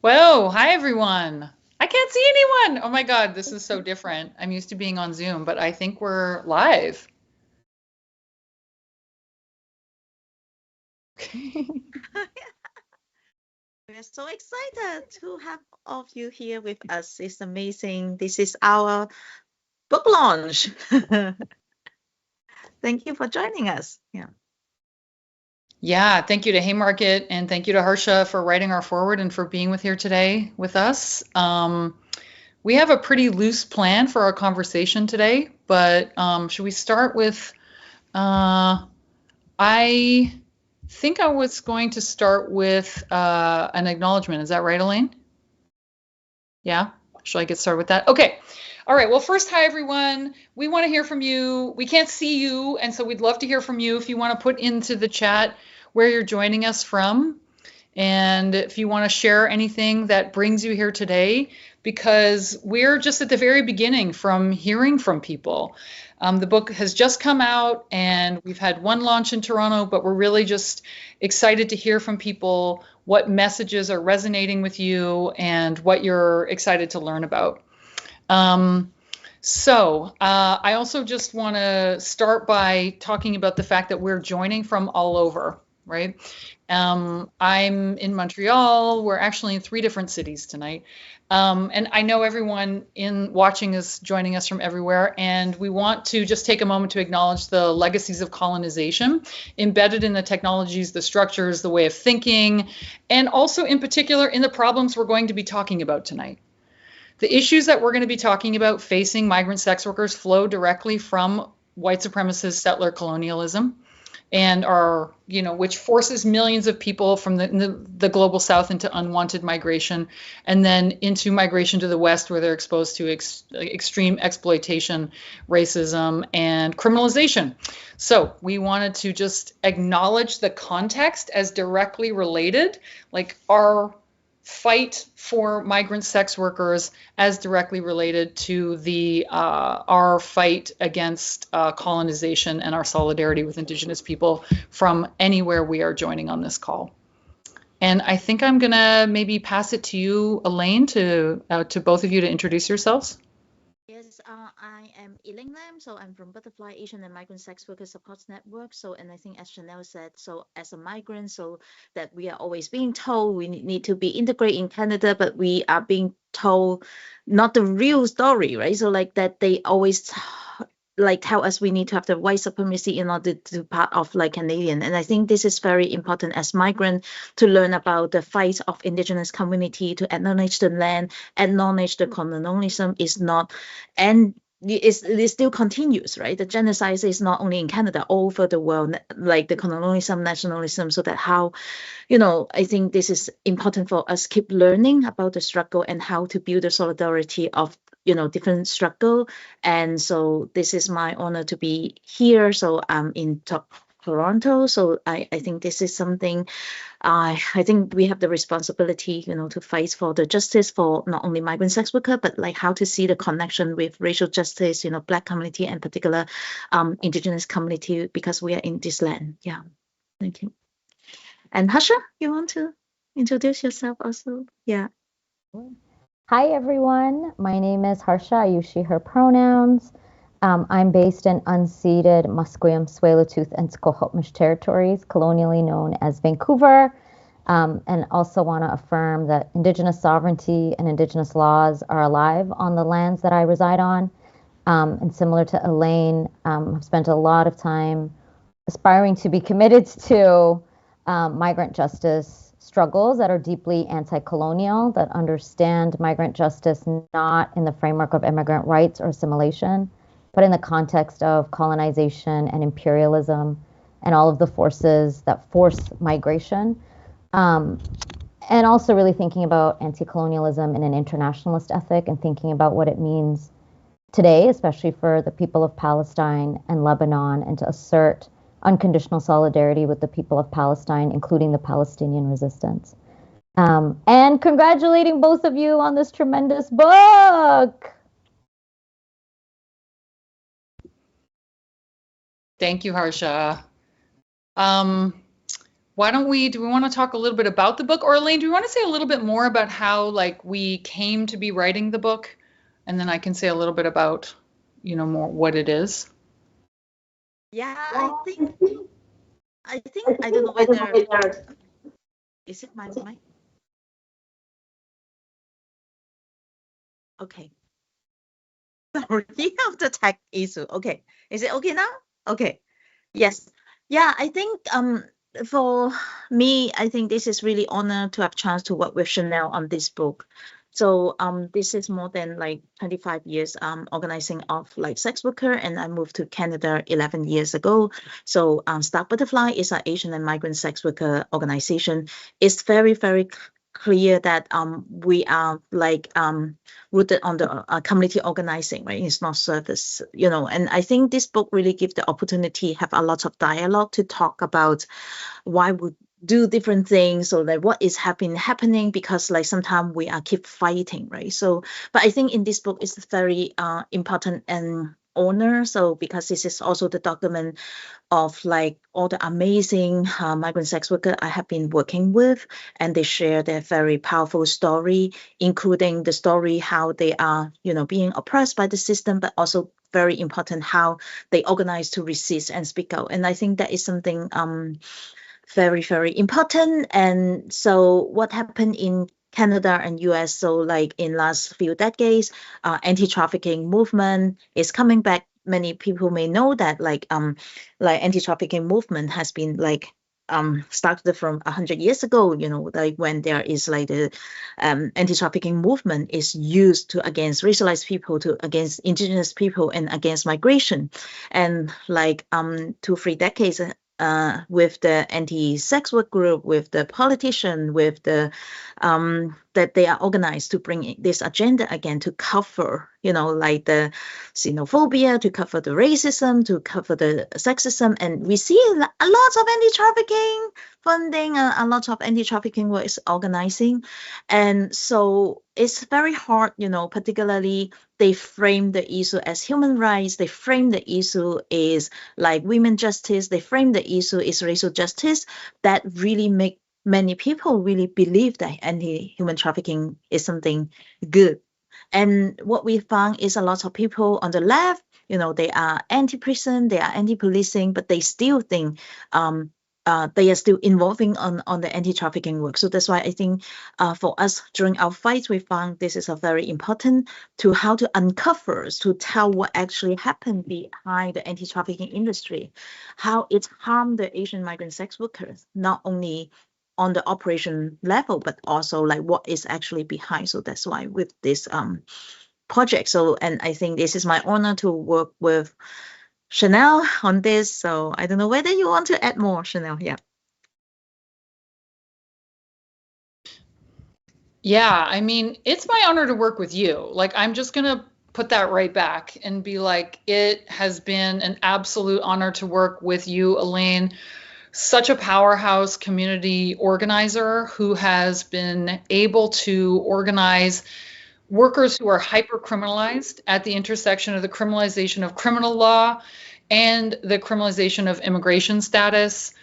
Whoa, hi everyone. I can't see anyone. Oh my God, this is so different. I'm used to being on Zoom, but I think we're live. We're so excited to have all of you here with us. It's amazing. This is our book launch. Thank you for joining us. Yeah. Yeah, thank you to Haymarket and thank you to Harsha for writing our forward and for being with here today with us. We have a pretty loose plan for our conversation today, but should we start with, I think I was going to start with an acknowledgement. Is that right, Elaine? Yeah? Shall I get started with that? Okay. All right. Well, first, hi, everyone. We want to hear from you. We can't see you, and so we'd love to hear from you if you want to put into the chat where you're joining us from. And if you want to share anything that brings you here today, because we're just at the very beginning from hearing from people. The book has just come out and we've had one launch in Toronto, but we're really just excited to hear from people what messages are resonating with you and what you're excited to learn about. Um, I also just want to start by talking about the fact that we're joining from all over, right? I'm in Montreal. We're actually in 3 different cities tonight. And I know everyone in watching is joining us from everywhere. And we want to just take a moment to acknowledge the legacies of colonization embedded in the technologies, the structures, the way of thinking, and also in particular in the problems we're going to be talking about tonight. The issues that we're going to be talking about facing migrant sex workers flow directly from white supremacist settler colonialism and are, which forces millions of people from the global south into unwanted migration and then into migration to the west where they're exposed to extreme exploitation, racism, and criminalization. So we wanted to just acknowledge the context as directly related, like our fight for migrant sex workers as directly related to the our fight against colonization and our solidarity with Indigenous people from anywhere we are joining on this call. And I think I'm gonna maybe pass it to you, Elaine, to both of you to introduce yourselves. Yes, I am Elene Lam. So I'm from Butterfly Asian and Migrant Sex Workers Support Network. So, and I think as Chanelle said, so as a migrant, so that we are always being told we need to be integrated in Canada, but we are being told not the real story, right? So like that they always like tell us we need to have the white supremacy in order to part of like Canadian. And I think this is very important as migrant to learn about the fight of Indigenous community, to acknowledge the land, acknowledge the colonialism is not, and it still continues, right? The genocide is not only in Canada, all over the world, like the colonialism, nationalism, so that how, I think this is important for us keep learning about the struggle and how to build the solidarity of different struggle. And so this is my honor to be here. So I'm in Toronto. So I think this is something I think we have the responsibility, to fight for the justice for not only migrant sex worker, but like how to see the connection with racial justice, Black community and particular Indigenous community because we are in this land. Yeah, thank you. And Harsha, you want to introduce yourself also? Yeah. Hi, everyone. My name is Harsha. I use she, her pronouns. I'm based in unceded Musqueam, Tsleil-Waututh, and Squamish territories, colonially known as Vancouver, and also want to affirm that Indigenous sovereignty and Indigenous laws are alive on the lands that I reside on. And similar to Elaine, I've spent a lot of time aspiring to be committed to migrant justice struggles that are deeply anti-colonial, that understand migrant justice not in the framework of immigrant rights or assimilation, but in the context of colonization and imperialism and all of the forces that force migration. Um, and also really thinking about anti-colonialism in an internationalist ethic and thinking about what it means today, especially for the people of Palestine and Lebanon, and to assert unconditional solidarity with the people of Palestine, including the Palestinian resistance. And congratulating both of you on this tremendous book. Thank you, Harsha. Um, why don't do we want to talk a little bit about the book? Or Elene, do you want to say a little bit more about how like we came to be writing the book? And then I can say a little bit about, more what it is. Yeah, I think I don't know whether is it my mic? Okay. Sorry of the tech issue. Okay. Is it okay now? Okay. Yes. Yeah, I think for me, I think this is really honor to have chance to work with Chanelle on this book. So this is more than like 25 years organizing of like sex worker, and I moved to Canada 11 years ago. So Star Butterfly is an Asian and migrant sex worker organization. It's very, very clear that we are like rooted on the community organizing, right? It's not service, and I think this book really gives the opportunity, have a lot of dialogue to talk about why we do different things, or like what is happening, because like sometimes we are keep fighting, right? So, but I think in this book it's very important and honor. So because this is also the document of like all the amazing migrant sex workers I have been working with, and they share their very powerful story, including the story how they are, being oppressed by the system, but also very important how they organize to resist and speak out. And I think that is something very, very important. And so what happened in Canada and US, so like in last few decades, anti-trafficking movement is coming back. Many people may know that like anti-trafficking movement has been like started from 100 years ago, like when there is like the anti-trafficking movement is used to against racialized people, to against indigenous people, and against migration. And like 2-3 decades with the anti-sex work group, with the politician, with the that they are organized to bring this agenda again, to cover, like the xenophobia, to cover the racism, to cover the sexism. And we see a lot of anti-trafficking funding, a lot of anti-trafficking work is organizing. And so it's very hard, particularly they frame the issue as human rights, they frame the issue is like women justice, they frame the issue is racial justice, that really make many people really believe that anti-human trafficking is something good. And what we found is a lot of people on the left, they are anti-prison, they are anti-policing, but they still think they are still involving on the anti-trafficking work. So that's why I think for us during our fights, we found this is a very important to how to uncover, to tell what actually happened behind the anti-trafficking industry, how it harmed the Asian migrant sex workers, not only on the operation level, but also like what is actually behind. So that's why with this project. So, and I think this is my honor to work with Chanelle on this. So I don't know whether you want to add more, Chanelle. Yeah. Yeah, I mean, it's my honor to work with you. Like, I'm just going to put that right back and be like, it has been an absolute honor to work with you, Elene. Such a powerhouse community organizer who has been able to organize workers who are hyper criminalized at the intersection of the criminalization of criminal law and the criminalization of immigration status.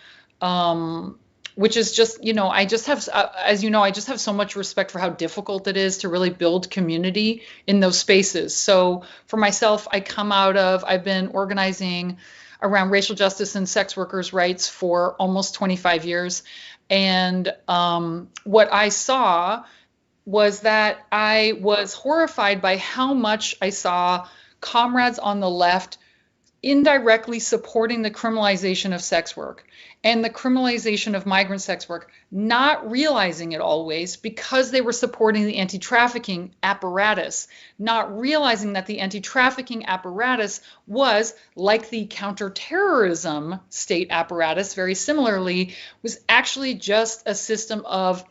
Which is just, I just have, as you know, I just have so much respect for how difficult it is to really build community in those spaces. So for myself, I've been organizing around racial justice and sex workers' rights for almost 25 years. And what I saw was that I was horrified by how much I saw comrades on the left indirectly supporting the criminalization of sex work and the criminalization of migrant sex work, not realizing it always because they were supporting the anti-trafficking apparatus, not realizing that the anti-trafficking apparatus was, like the counterterrorism state apparatus, very similarly, was actually just a system of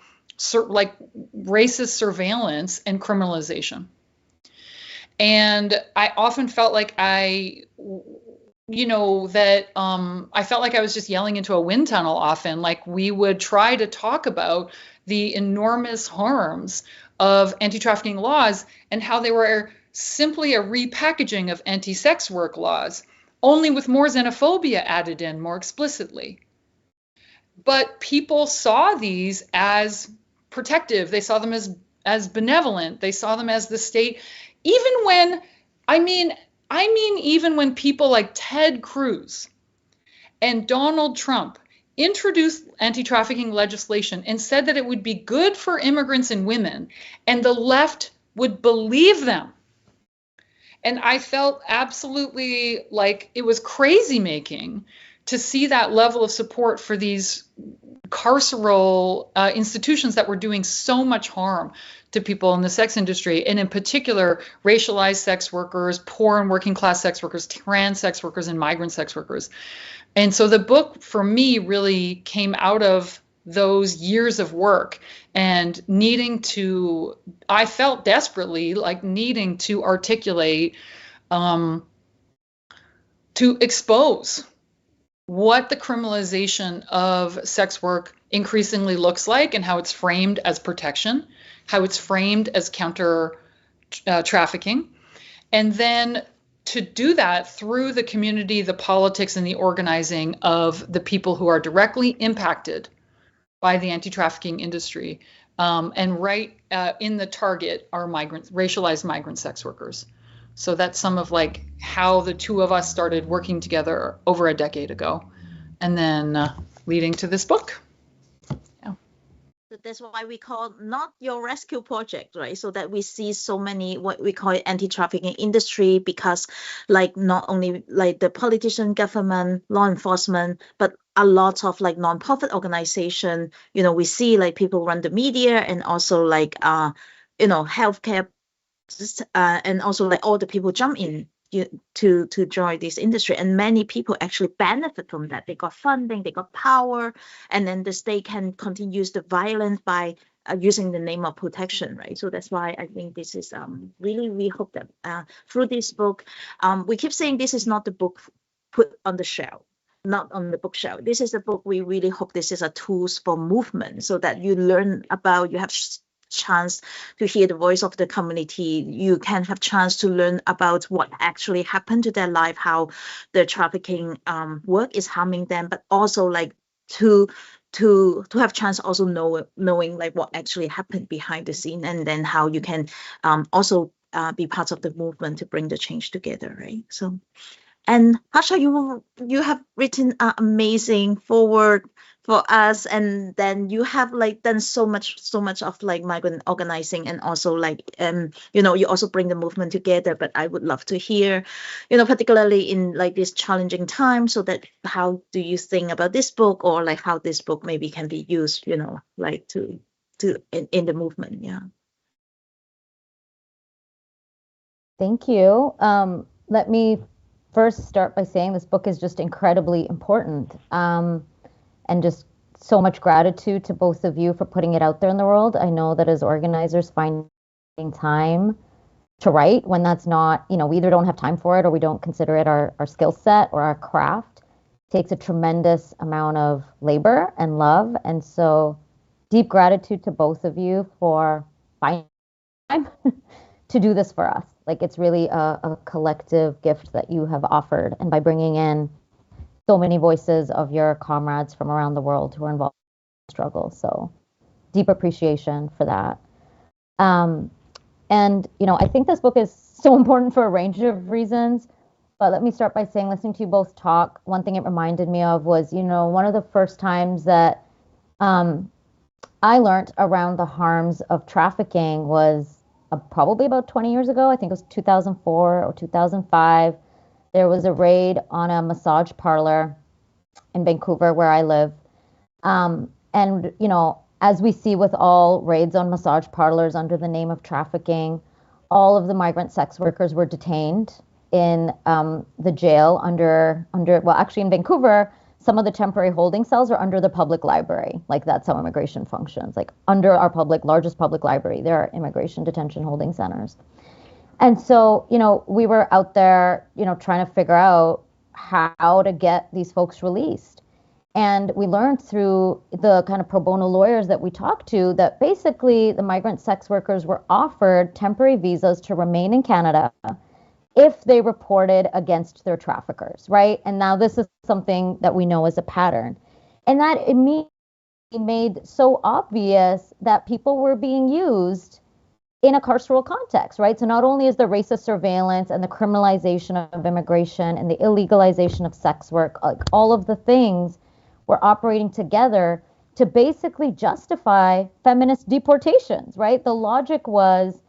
like racist surveillance and criminalization. And I often felt like I felt like I was just yelling into a wind tunnel often. Like we would try to talk about the enormous harms of anti-trafficking laws and how they were simply a repackaging of anti-sex work laws, only with more xenophobia added in more explicitly. but people saw these as protective. They saw them as benevolent. They saw them as the state. Even when, I mean, even when people like Ted Cruz and Donald Trump introduced anti-trafficking legislation and said that it would be good for immigrants and women, and the left would believe them. And I felt absolutely like it was crazy making to see that level of support for these carceral institutions that were doing so much harm to people in the sex industry, and in particular, racialized sex workers, poor and working class sex workers, trans sex workers, and migrant sex workers. And so the book for me really came out of those years of work and needing to, I felt desperately like needing to articulate, to expose what the criminalization of sex work increasingly looks like and how it's framed as protection, how it's framed as counter trafficking, and then to do that through the community, the politics, and the organizing of the people who are directly impacted by the anti-trafficking industry. And right in the target are migrants, racialized migrant sex workers. So that's some of like how the two of us started working together over a decade ago, and then leading to this book. So that's why we call not your rescue project, right? So that we see so many what we call anti-trafficking industry, because like not only like the politician, government, law enforcement, but a lot of like non-profit organization, we see like people run the media, and also like healthcare, and also like all the people jump in to join this industry, and many people actually benefit from that. They got funding, they got power, and then the state can continue the violence by using the name of protection, right? So that's why I think this is really, we hope that through this book, we keep saying this is not the book put on the shelf, not on the bookshelf. This is a book we really hope this is a tools for movement, so that you learn about, you have chance to hear the voice of the community. You can have chance to learn about what actually happened to their life, how the trafficking work is harming them, but also like to have chance also knowing like what actually happened behind the scene, and then how you can also be part of the movement to bring the change together, right? So, and Harsha, you have written an amazing forward for us, and then you have like done so much of like migrant organizing, and also like you also bring the movement together. But I would love to hear, particularly in like this challenging time, so that how do you think about this book, or like how this book maybe can be used, like to in the movement? Yeah. Thank you. Let me first start by saying this book is just incredibly important, and just so much gratitude to both of you for putting it out there in the world. I know that as organizers, finding time to write when that's not, we either don't have time for it, or we don't consider it our skill set or our craft, takes a tremendous amount of labor and love. And so deep gratitude to both of you for finding time to do this for us. Like, it's really a collective gift that you have offered. And by bringing in so many voices of your comrades from around the world who are involved in the struggle. So deep appreciation for that. And, I think this book is so important for a range of reasons. But let me start by saying, listening to you both talk, one thing it reminded me of was, one of the first times that I learned around the harms of trafficking was probably about 20 years ago. I think it was 2004 or 2005. There was a raid on a massage parlor in Vancouver where I live. And, as we see with all raids on massage parlors under the name of trafficking, all of the migrant sex workers were detained in the jail well, actually in Vancouver, some of the temporary holding cells are under the public library. Like, that's how immigration functions. Like, under our largest public library, there are immigration detention holding centers. And so, we were out there, trying to figure out how to get these folks released. And we learned through the kind of pro bono lawyers that we talked to that basically the migrant sex workers were offered temporary visas to remain in Canada if they reported against their traffickers, right? And now this is something that we know is a pattern. And that immediately made so obvious that people were being used in a carceral context, right? So not only is the racist surveillance and the criminalization of immigration and the illegalization of sex work, like all of the things were operating together to basically justify feminist deportations, right? The logic was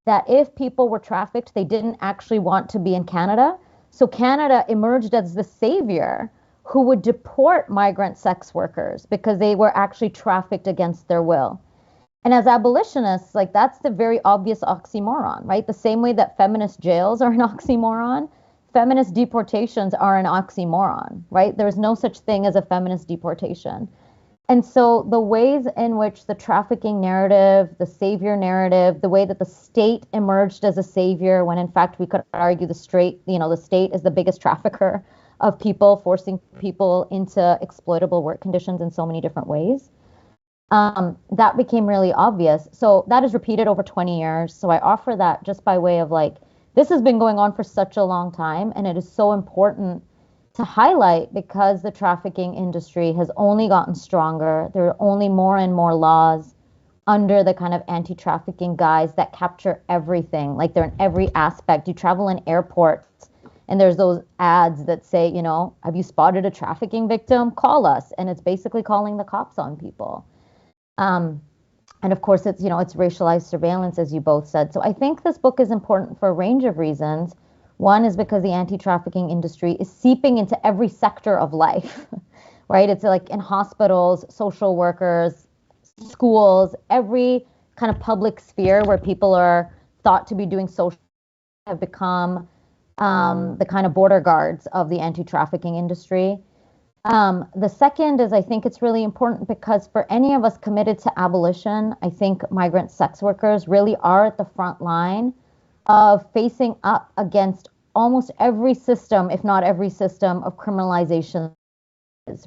that if people were trafficked, they didn't actually want to be in Canada. So Canada emerged as the savior who would deport migrant sex workers because they were actually trafficked against their will. And as abolitionists, like that's the very obvious oxymoron, right? The same way that feminist jails are an oxymoron, feminist deportations are an oxymoron, right? There's no such thing as a feminist deportation. And so the ways in which the trafficking narrative, the savior narrative, the way that the state emerged as a savior, when in fact we could argue the state is the biggest trafficker of people, forcing people into exploitable work conditions in so many different ways. That became really obvious. So that is repeated over 20 years. So I offer that just by way of like, this has been going on for such a long time, and it is so important to highlight because the trafficking industry has only gotten stronger. There are only more and more laws under the kind of anti-trafficking guise that capture everything. Like they're in every aspect. You travel in airports and there's those ads that say, have you spotted a trafficking victim? Call us. And it's basically calling the cops on people. And of course, it's racialized surveillance, as you both said. So I think this book is important for a range of reasons. One is because the anti-trafficking industry is seeping into every sector of life, right? It's like in hospitals, social workers, schools, every kind of public sphere where people are thought to be doing social have become the kind of border guards of the anti-trafficking industry. The second is I think it's really important because for any of us committed to abolition, I think migrant sex workers really are at the front line of facing up against almost every system, if not every system, of criminalization,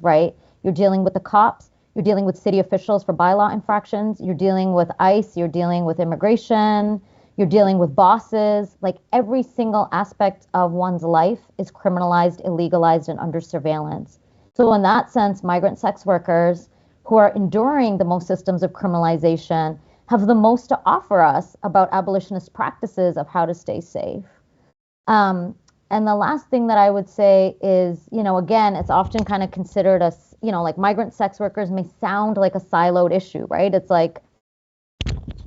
right? You're dealing with the cops, you're dealing with city officials for bylaw infractions, you're dealing with ICE, you're dealing with immigration, you're dealing with bosses. Like every single aspect of one's life is criminalized, illegalized, and under surveillance. So in that sense, migrant sex workers who are enduring the most systems of criminalization have the most to offer us about abolitionist practices of how to stay safe. And the last thing that I would say is, again, it's often kind of considered as, like migrant sex workers may sound like a siloed issue, right? It's like,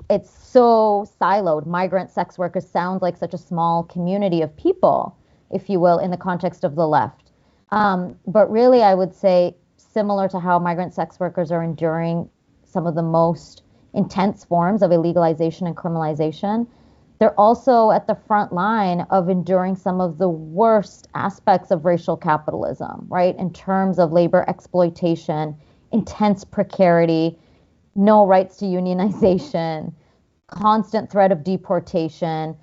it's so siloed. Migrant sex workers sound like such a small community of people, if you will, in the context of the left. But really, I would say, similar to how migrant sex workers are enduring some of the most intense forms of illegalization and criminalization, they're also at the front line of enduring some of the worst aspects of racial capitalism, right? In terms of labor exploitation, intense precarity, no rights to unionization, constant threat of deportation,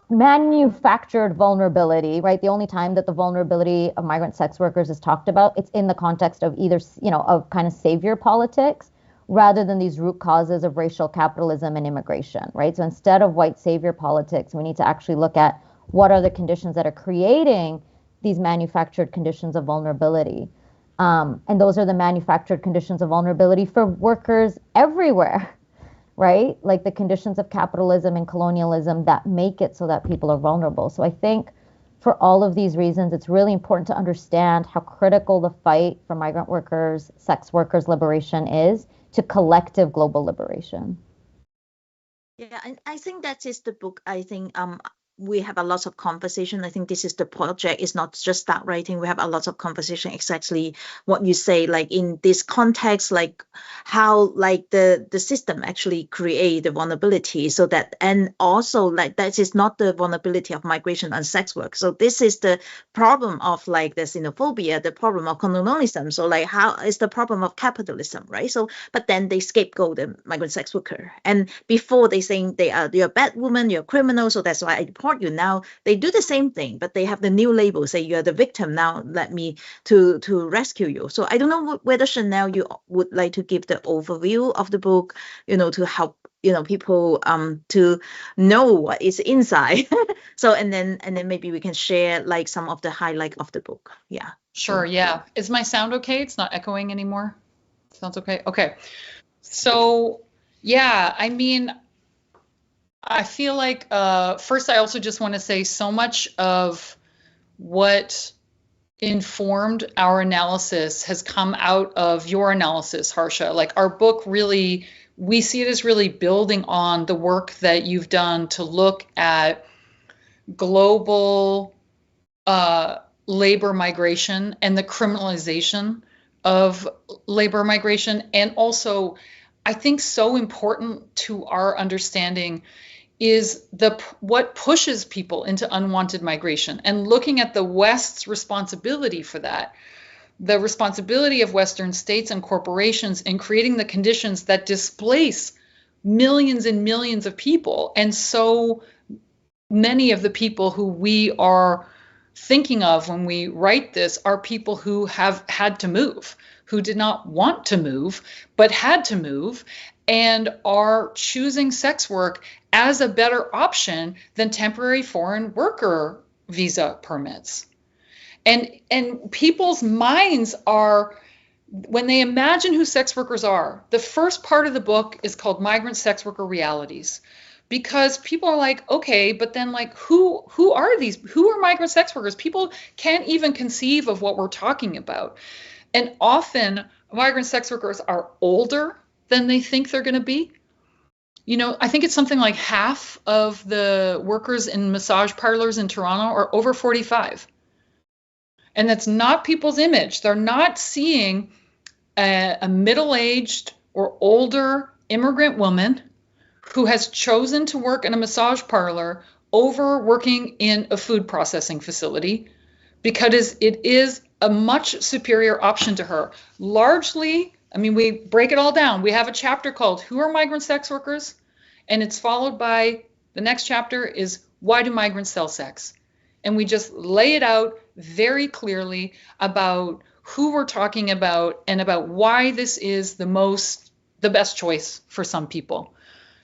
manufactured vulnerability, right? The only time that the vulnerability of migrant sex workers is talked about, it's in the context of either, of kind of savior politics rather than these root causes of racial capitalism and immigration, right? So instead of white savior politics, we need to actually look at what are the conditions that are creating these manufactured conditions of vulnerability. And those are the manufactured conditions of vulnerability for workers everywhere, right? Like the conditions of capitalism and colonialism that make it so that people are vulnerable. So I think for all of these reasons, it's really important to understand how critical the fight for migrant workers, sex workers' liberation is to collective global liberation. Yeah, and I think that is the book. I think we have a lot of conversation. I think this is the project. It's not just start writing. We have a lot of conversation. Exactly what you say, like in this context, like how like the system actually create the vulnerability, so that, and also like that is not the vulnerability of migration and sex work. So this is the problem of like the xenophobia, the problem of colonialism. So like how is the problem of capitalism, right? So but then they scapegoat the migrant sex worker, and before they saying you're a bad woman, you're a criminal, so that's why I deport you. Now they do the same thing, but they have the new label, say you're the victim, now let me to rescue you. So I don't know whether Chanelle, you would like to give the overview of the book, to help people to know what is inside. So and then maybe we can share like some of the highlight of the book. Yeah, Sure, yeah. Is my sound okay? It's not echoing anymore? Sounds okay? Okay. So, yeah, I mean, I feel like first I also just want to say so much of what informed our analysis has come out of your analysis, Harsha. Like our book really, we see it as really building on the work that you've done to look at global labor migration and the criminalization of labor migration. And also, I think so important to our understanding is what pushes people into unwanted migration and looking at the West's responsibility for that, the responsibility of Western states and corporations in creating the conditions that displace millions and millions of people. And so many of the people who we are thinking of when we write this are people who have had to move, who did not want to move, but had to move, and are choosing sex work as a better option than temporary foreign worker visa permits. And people's minds are, when they imagine who sex workers are, the first part of the book is called Migrant Sex Worker Realities. Because people are like, okay, but then like who are these? Who are migrant sex workers? People can't even conceive of what we're talking about. And often migrant sex workers are older than they think they're going to be. You know, I think it's something like half of the workers in massage parlors in Toronto are over 45. And that's not people's image. They're not seeing a middle-aged or older immigrant woman who has chosen to work in a massage parlor over working in a food processing facility because it is a much superior option to her. Largely, I mean, we break it all down. We have a chapter called Who are Migrant Sex Workers? And it's followed by the next chapter is Why do migrants sell sex? And we just lay it out very clearly about who we're talking about and about why this is the best choice for some people.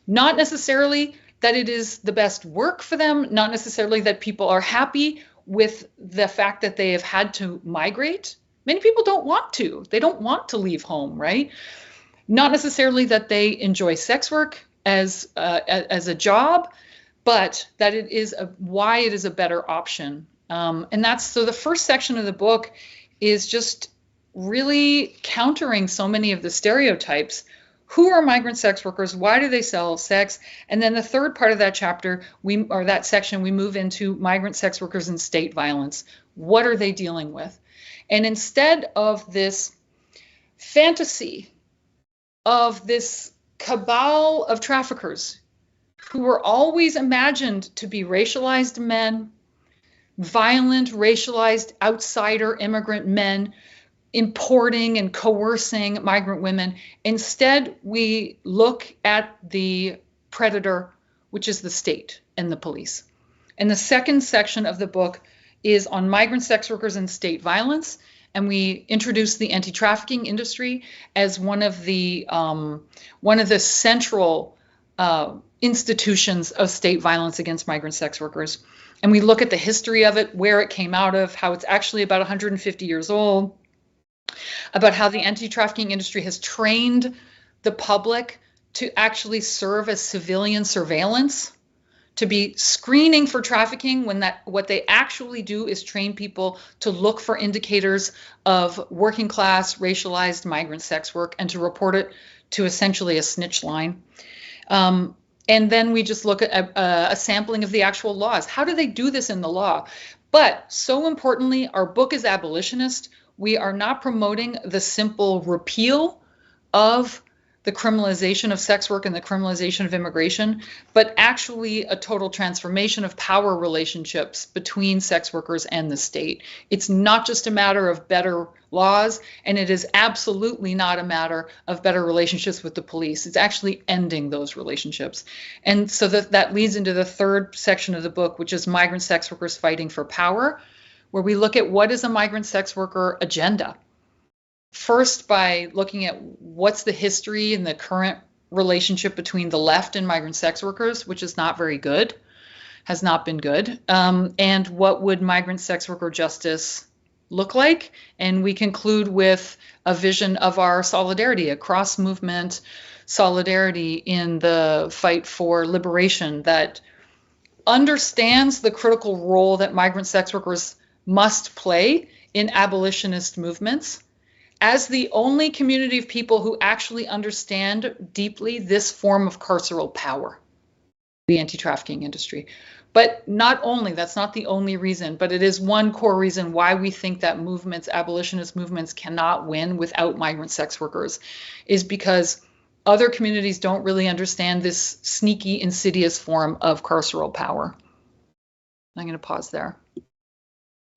Not necessarily that it is the best work for them, not necessarily that people are happy with the fact that they have had to migrate. Many people don't want to. They don't want to leave home, right? Not necessarily that they enjoy sex work as a job, but that it is why it is a better option. And that's so the first section of the book is just really countering so many of the stereotypes. Who are migrant sex workers? Why do they sell sex? And then the third part of that chapter, that section, we move into migrant sex workers and state violence. What are they dealing with? And instead of this fantasy of this cabal of traffickers who were always imagined to be racialized men, violent, racialized outsider immigrant men, importing and coercing migrant women. Instead, we look at the predator, which is the state and the police. And the second section of the book is on migrant sex workers and state violence. And we introduce the anti-trafficking industry as one of the central institutions of state violence against migrant sex workers. And we look at the history of it, where it came out of, how it's actually about 150 years old, about how the anti-trafficking industry has trained the public to actually serve as civilian surveillance, to be screening for trafficking when what they actually do is train people to look for indicators of working class, racialized migrant sex work and to report it to essentially a snitch line. And then we just look at a sampling of the actual laws. How do they do this in the law? But so importantly, our book is abolitionist. We are not promoting the simple repeal of the criminalization of sex work and the criminalization of immigration, but actually a total transformation of power relationships between sex workers and the state. It's not just a matter of better laws, and it is absolutely not a matter of better relationships with the police. It's actually ending those relationships. And so that leads into the third section of the book, which is Migrant Sex Workers Fighting for Power, where we look at what is a migrant sex worker agenda. First, by looking at what's the history and the current relationship between the left and migrant sex workers, which is not very good, has not been good, and what would migrant sex worker justice look like. And we conclude with a vision of our solidarity, a cross movement solidarity in the fight for liberation that understands the critical role that migrant sex workers must play in abolitionist movements as the only community of people who actually understand deeply this form of carceral power, the anti-trafficking industry. But not only, that's not the only reason, but it is one core reason why we think that movements, abolitionist movements, cannot win without migrant sex workers, is because other communities don't really understand this sneaky, insidious form of carceral power. I'm going to pause there.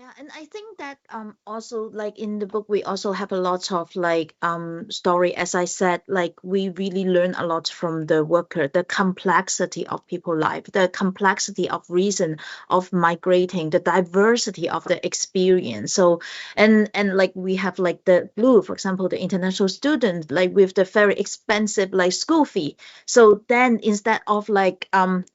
Yeah, and I think that also like in the book we also have a lot of like story, as I said, like we really learn a lot from the worker, the complexity of people life, the complexity of reason of migrating, the diversity of the experience. So and like we have like the blue, for example, the international student, like with the very expensive like school fee. So then instead of like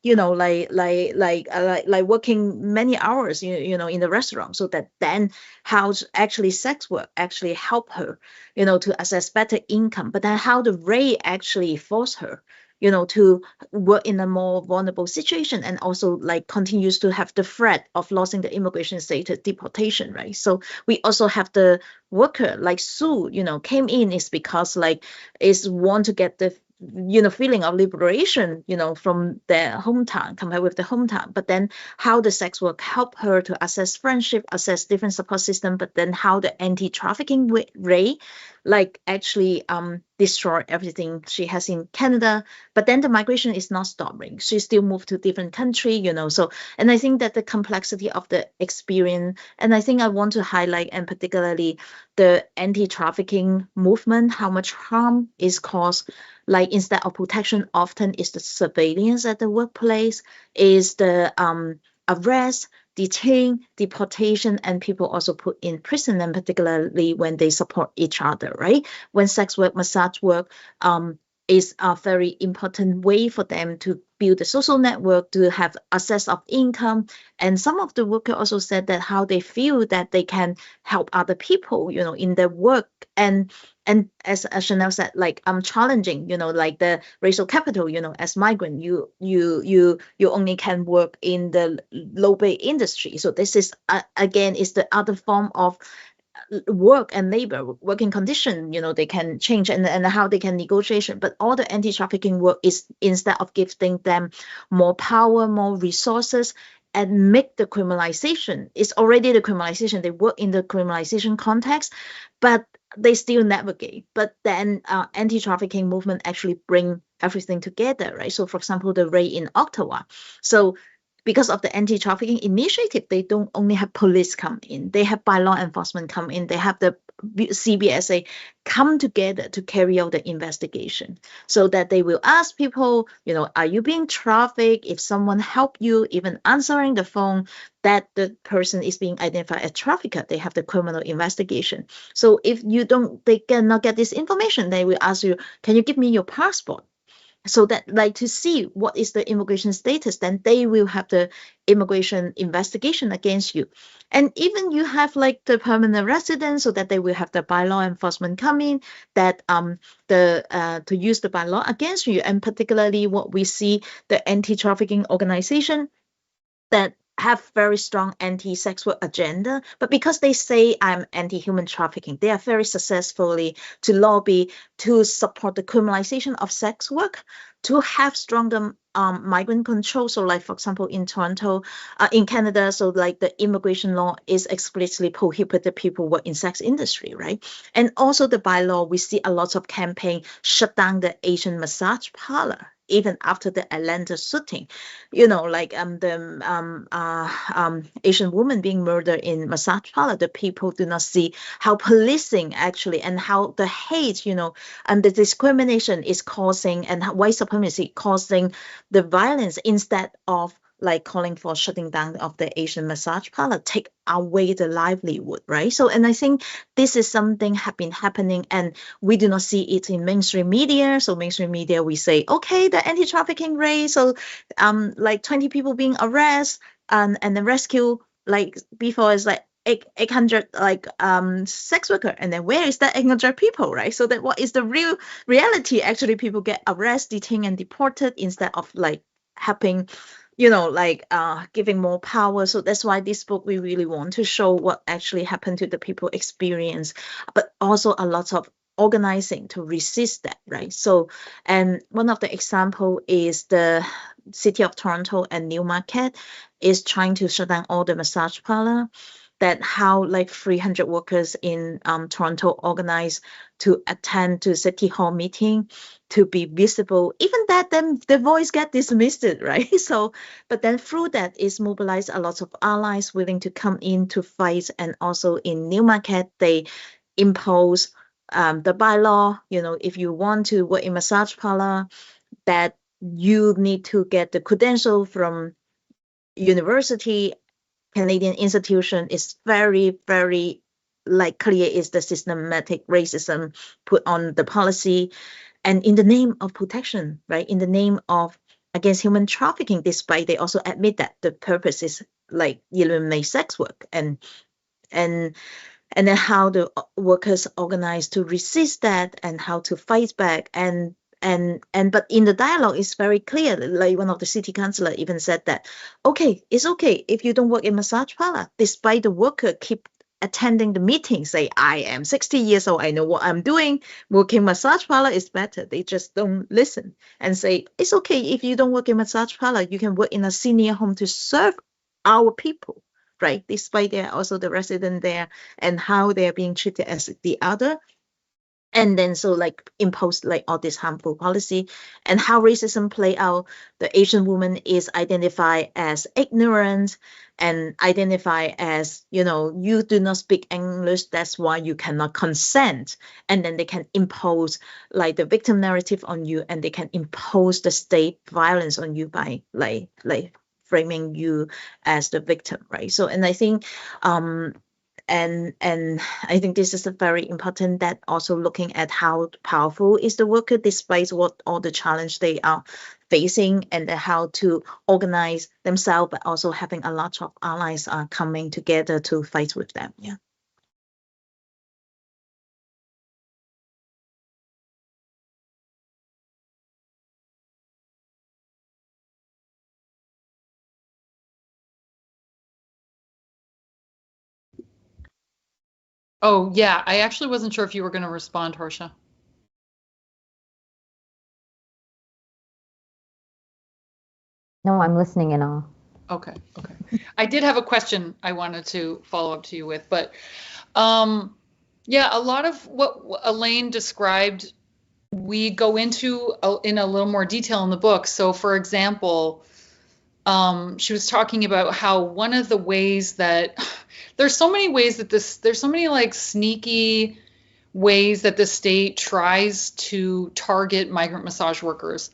you know like working many hours you know in the restaurant, so that then how actually sex work actually help her you know to access better income, but then how the rate actually force her you know to work in a more vulnerable situation, and also like continues to have the threat of losing the immigration status, deportation, right? So we also have the worker like Sue you know came in is because like is want to get the you know feeling of liberation you know from their hometown compared with the hometown, but then how the sex work help her to access friendship, access different support system, but then how the anti-trafficking rate like actually destroy everything she has in Canada, but then the migration is not stopping, she still moved to different country you know. So and I think that the complexity of the experience, and I think I want to highlight and particularly the anti-trafficking movement, how much harm is caused, like instead of protection often is the surveillance at the workplace, is the arrest, detain, deportation, and people also put in prison, and particularly when they support each other, right? When sex work, massage work is a very important way for them to build a social network, to have access of income. And some of the workers also said that how they feel that they can help other people, you know, in their work. And as Chanelle said, like I'm challenging, you know, like the racial capital, you know, as migrant, you only can work in the low pay industry. So this is again is the other form of work and labor working condition you know they can change, and how they can negotiation. But all the anti-trafficking work is instead of giving them more power, more resources, and make the criminalization, it's already the criminalization, they work in the criminalization context, but they still navigate. But then anti-trafficking movement actually bring everything together, right? So for example the raid in Ottawa, so because of the anti-trafficking initiative, they don't only have police come in, they have by law enforcement come in, they have the CBSA come together to carry out the investigation, so that they will ask people, you know, are you being trafficked? If someone help you, even answering the phone, that the person is being identified as trafficker, they have the criminal investigation. So if you don't, they cannot get this information, they will ask you, can you give me your passport? So that like to see what is the immigration status, then they will have the immigration investigation against you. And even you have like the permanent residence, so that they will have the bylaw enforcement come in, that to use the bylaw against you. And particularly what we see, the anti-trafficking organization that have very strong anti-sex work agenda, but because they say I'm anti-human trafficking, they are very successfully to lobby to support the criminalization of sex work, to have stronger migrant control. So like for example in Toronto, in Canada, so like the immigration law is explicitly prohibited people work in sex industry, right? And also the bylaw, we see a lot of campaign shut down the Asian massage parlor even after the Atlanta shooting, you know, like the Asian woman being murdered in massage parlor. The people do not see how policing actually, and how the hate, you know, and the discrimination is causing, and white supremacy causing the violence, instead of like calling for shutting down of the Asian massage parlor, take away the livelihood, right? So, and I think this is something have been happening, and we do not see it in mainstream media. So mainstream media, we say, okay, the anti-trafficking rate, so like 20 people being arrested and the rescue, like before is like 800 like sex worker, and then where is that 800 people, right? So that what is the real reality? Actually, people get arrested, detained, and deported instead of like helping, like giving more power. So that's why this book, we really want to show what actually happened to the people experience, but also a lot of organizing to resist that, right? So, and one of the example is the city of Toronto and Newmarket is trying to shut down all the massage parlor. That how like 300 workers in Toronto organized to attend to city hall meeting to be visible. Even that, then the voice get dismissed, right? So, but then through that is mobilized a lot of allies willing to come in to fight. And also in Newmarket, they impose the bylaw. If you want to work in massage parlor, that you need to get the credential from university. Canadian institution is very, very like clear is the systematic racism put on the policy, and in the name of protection, right? In the name of against human trafficking, despite they also admit that the purpose is like eliminate sex work, and then how the workers organize to resist that and how to fight back, and but in the dialogue it's very clear, like one of the city councillor even said that okay, it's okay if you don't work in massage parlor, despite the worker keep attending the meeting, say I am 60 years old, I know what I'm doing, working massage parlor is better. They just don't listen and say it's okay if you don't work in massage parlor, you can work in a senior home to serve our people, right? Despite they're also the resident there and how they're being treated as the other. And then so like impose like all this harmful policy, and how racism play out. The Asian woman is identified as ignorant and identified as, you do not speak English, that's why you cannot consent. And then they can impose like the victim narrative on you, and they can impose the state violence on you by like framing you as the victim, right? So, and I think and I think this is a very important, that also looking at how powerful is the worker despite what all the challenge they are facing, and how to organize themselves, but also having a lot of allies are coming together to fight with them. Yeah. Oh, yeah. I actually wasn't sure if you were going to respond, Harsha. No, I'm listening in awe. Okay, okay. I did have a question I wanted to follow up to you with, but um, yeah, a lot of what Elaine described, we go into in a little more detail in the book. So, for example, she was talking about how one of the ways that there's so many ways that there's so many like sneaky ways that the state tries to target migrant massage workers.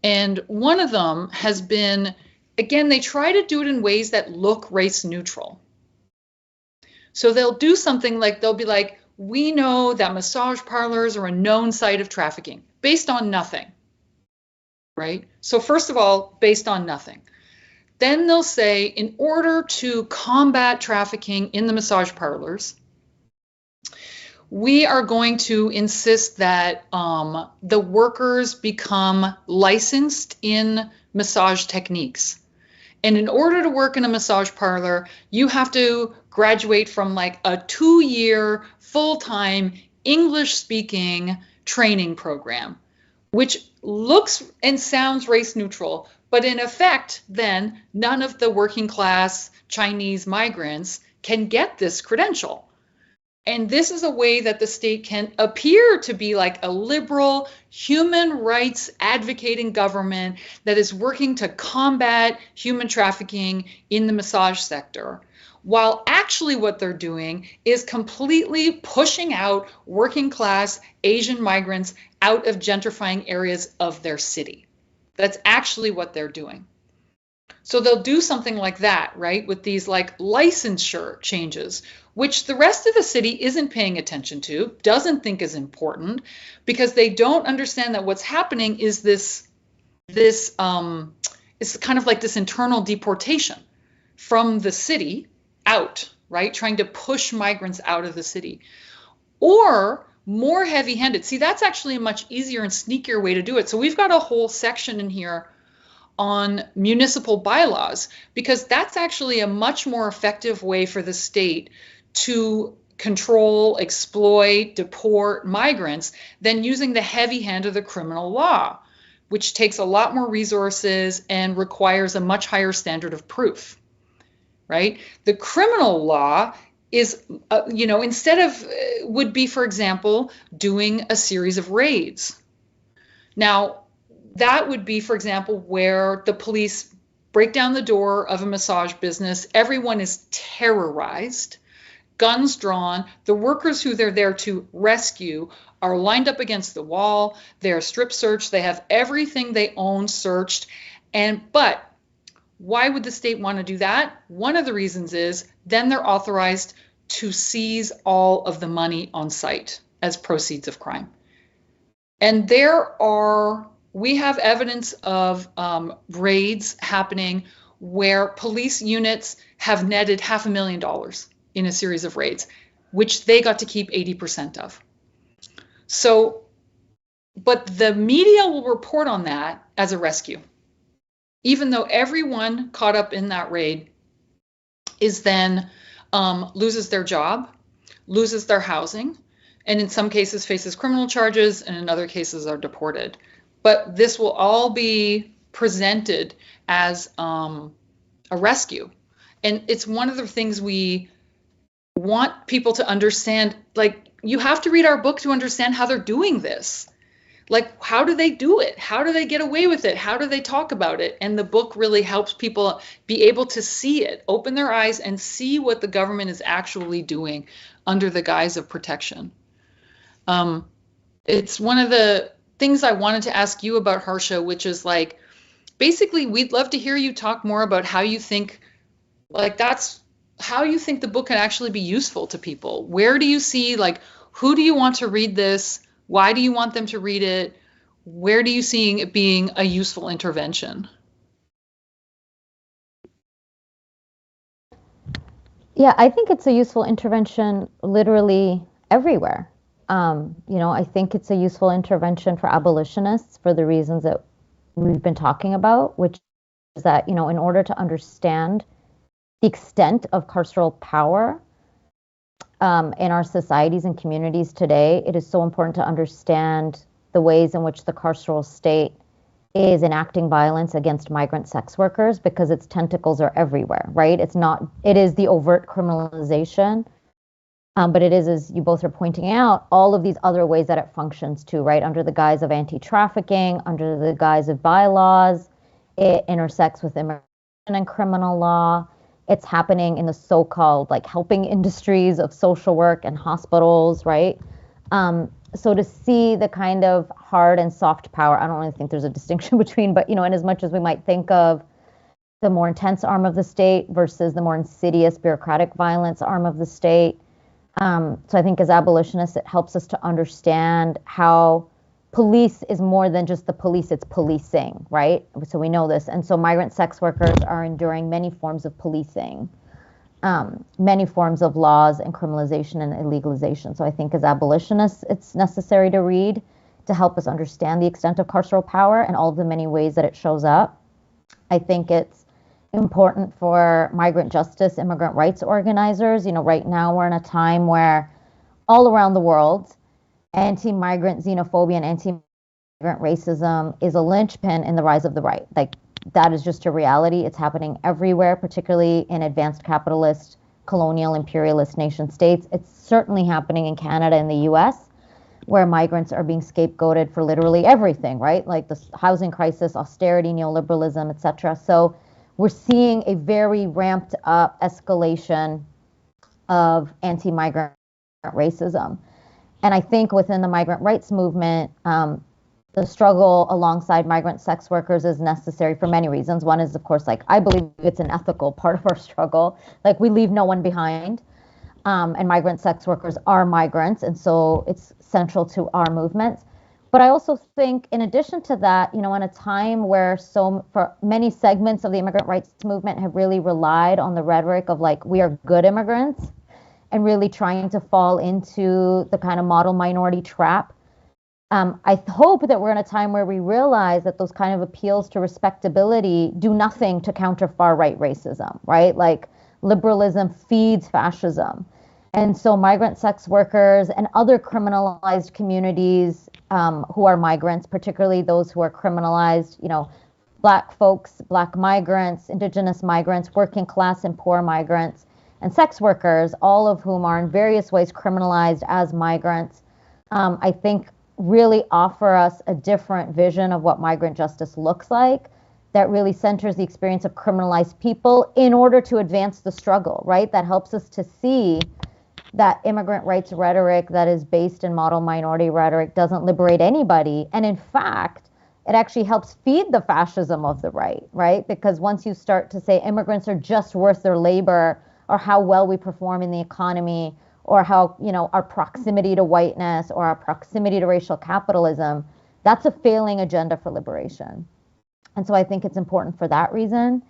And one of them has been, again, they try to do it in ways that look race neutral. So they'll do something like, they'll be like, we know that massage parlors are a known site of trafficking based on nothing, right? So first of all, based on nothing. Then they'll say, in order to combat trafficking in the massage parlors, we are going to insist that the workers become licensed in massage techniques. And in order to work in a massage parlor, you have to graduate from like a 2-year full-time English speaking training program, which looks and sounds race neutral, but in effect, then none of the working class Chinese migrants can get this credential. And this is a way that the state can appear to be like a liberal, human rights advocating government that is working to combat human trafficking in the massage sector, while actually what they're doing is completely pushing out working class Asian migrants out of gentrifying areas of their city. That's actually what they're doing. So they'll do something like that, right? With these like licensure changes, which the rest of the city isn't paying attention to, doesn't think is important, because they don't understand that what's happening is this it's kind of like this internal deportation from the city out, right? Trying to push migrants out of the city. Or more heavy-handed. See, that's actually a much easier and sneakier way to do it. So we've got a whole section in here on municipal bylaws, because that's actually a much more effective way for the state to control, exploit, deport migrants than using the heavy hand of the criminal law, which takes a lot more resources and requires a much higher standard of proof, right? The criminal law is, instead of, would be, for example, doing a series of raids. Now, that would be, for example, where the police break down the door of a massage business. Everyone is terrorized, guns drawn. The workers who they're there to rescue are lined up against the wall. They're strip searched. They have everything they own searched. But why would the state want to do that? One of the reasons is then they're authorized to seize all of the money on site as proceeds of crime. And we have evidence of raids happening where police units have netted $500,000 in a series of raids, which they got to keep 80% of. So, but the media will report on that as a rescue, even though everyone caught up in that raid is then loses their job, loses their housing, and in some cases faces criminal charges, and in other cases are deported. But this will all be presented as a rescue. And it's one of the things we want people to understand. Like, you have to read our book to understand how they're doing this. Like, how do they do it? How do they get away with it? How do they talk about it? And the book really helps people be able to see it, open their eyes and see what the government is actually doing under the guise of protection. It's one of the things I wanted to ask you about, Harsha, which is like, basically, we'd love to hear you talk more about how you think, how you think the book can actually be useful to people. Where do you see, who do you want to read this? Why do you want them to read it? Where do you see it being a useful intervention? Yeah, I think it's a useful intervention literally everywhere. I think it's a useful intervention for abolitionists for the reasons that we've been talking about, which is that, in order to understand the extent of carceral power in our societies and communities today, it is so important to understand the ways in which the carceral state is enacting violence against migrant sex workers, because its tentacles are everywhere, right? It is the overt criminalization, but it is, as you both are pointing out, all of these other ways that it functions too, right? Under the guise of anti-trafficking, under the guise of bylaws, it intersects with immigration and criminal law. It's happening in the so-called helping industries of social work and hospitals, right? So to see the kind of hard and soft power, I don't really think there's a distinction between, but in as much as we might think of the more intense arm of the state versus the more insidious bureaucratic violence arm of the state. So I think as abolitionists, it helps us to understand how police is more than just the police, it's policing, right? So we know this. And so migrant sex workers are enduring many forms of policing, many forms of laws and criminalization and illegalization. So I think as abolitionists, it's necessary to read to help us understand the extent of carceral power and all of the many ways that it shows up. I think it's important for migrant justice, immigrant rights organizers. Right now we're in a time where all around the world, anti-migrant xenophobia and anti-migrant racism is a linchpin in the rise of the right. That is just a reality. It's happening everywhere, particularly in advanced capitalist, colonial, imperialist nation states. It's certainly happening in Canada and the US, where migrants are being scapegoated for literally everything, right? Like the housing crisis, austerity, neoliberalism, etc. So we're seeing a very ramped up escalation of anti-migrant racism. And I think within the migrant rights movement, the struggle alongside migrant sex workers is necessary for many reasons. One is, of course, I believe it's an ethical part of our struggle. We leave no one behind. And migrant sex workers are migrants. And so it's central to our movements. But I also think, in addition to that, in a time where for many segments of the immigrant rights movement have really relied on the rhetoric of like, we are good immigrants, and really trying to fall into the kind of model minority trap. I hope that we're in a time where we realize that those kind of appeals to respectability do nothing to counter far right racism, right? Like liberalism feeds fascism. And so migrant sex workers and other criminalized communities who are migrants, particularly those who are criminalized, Black folks, Black migrants, Indigenous migrants, working class and poor migrants, and sex workers, all of whom are in various ways criminalized as migrants, I think really offer us a different vision of what migrant justice looks like that really centers the experience of criminalized people in order to advance the struggle, right? That helps us to see that immigrant rights rhetoric that is based in model minority rhetoric doesn't liberate anybody. And in fact, it actually helps feed the fascism of the right, right? Because once you start to say immigrants are just worth their labor, or how well we perform in the economy, or how, our proximity to whiteness or our proximity to racial capitalism, that's a failing agenda for liberation. And so I think it's important for that reason.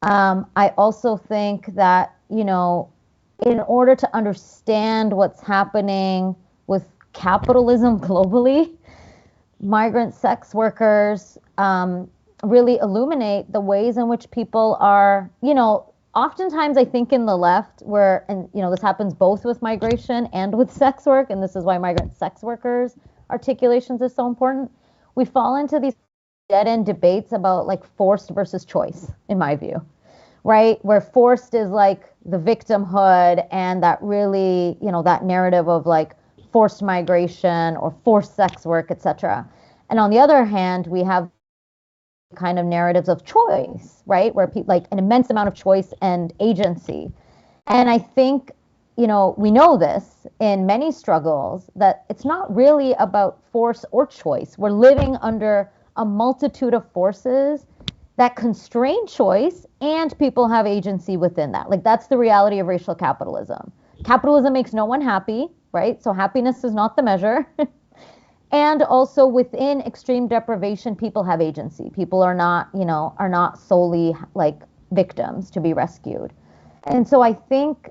I also think that, in order to understand what's happening with capitalism globally, migrant sex workers really illuminate the ways in which people are, oftentimes I think in the left where, and this happens both with migration and with sex work, and this is why migrant sex workers articulations is so important. We fall into these dead-end debates about like forced versus choice, in my view, right? Where forced is like the victimhood and that really, that narrative of like forced migration or forced sex work, etc. And on the other hand, we have kind of narratives of choice, right? Where people like an immense amount of choice and agency. And I think, we know this in many struggles that it's not really about force or choice. We're living under a multitude of forces that constrain choice, and people have agency within that. Like that's the reality of racial capitalism. Capitalism makes no one happy, right? So happiness is not the measure. And also within extreme deprivation, people have agency. People are not solely like victims to be rescued. And so I think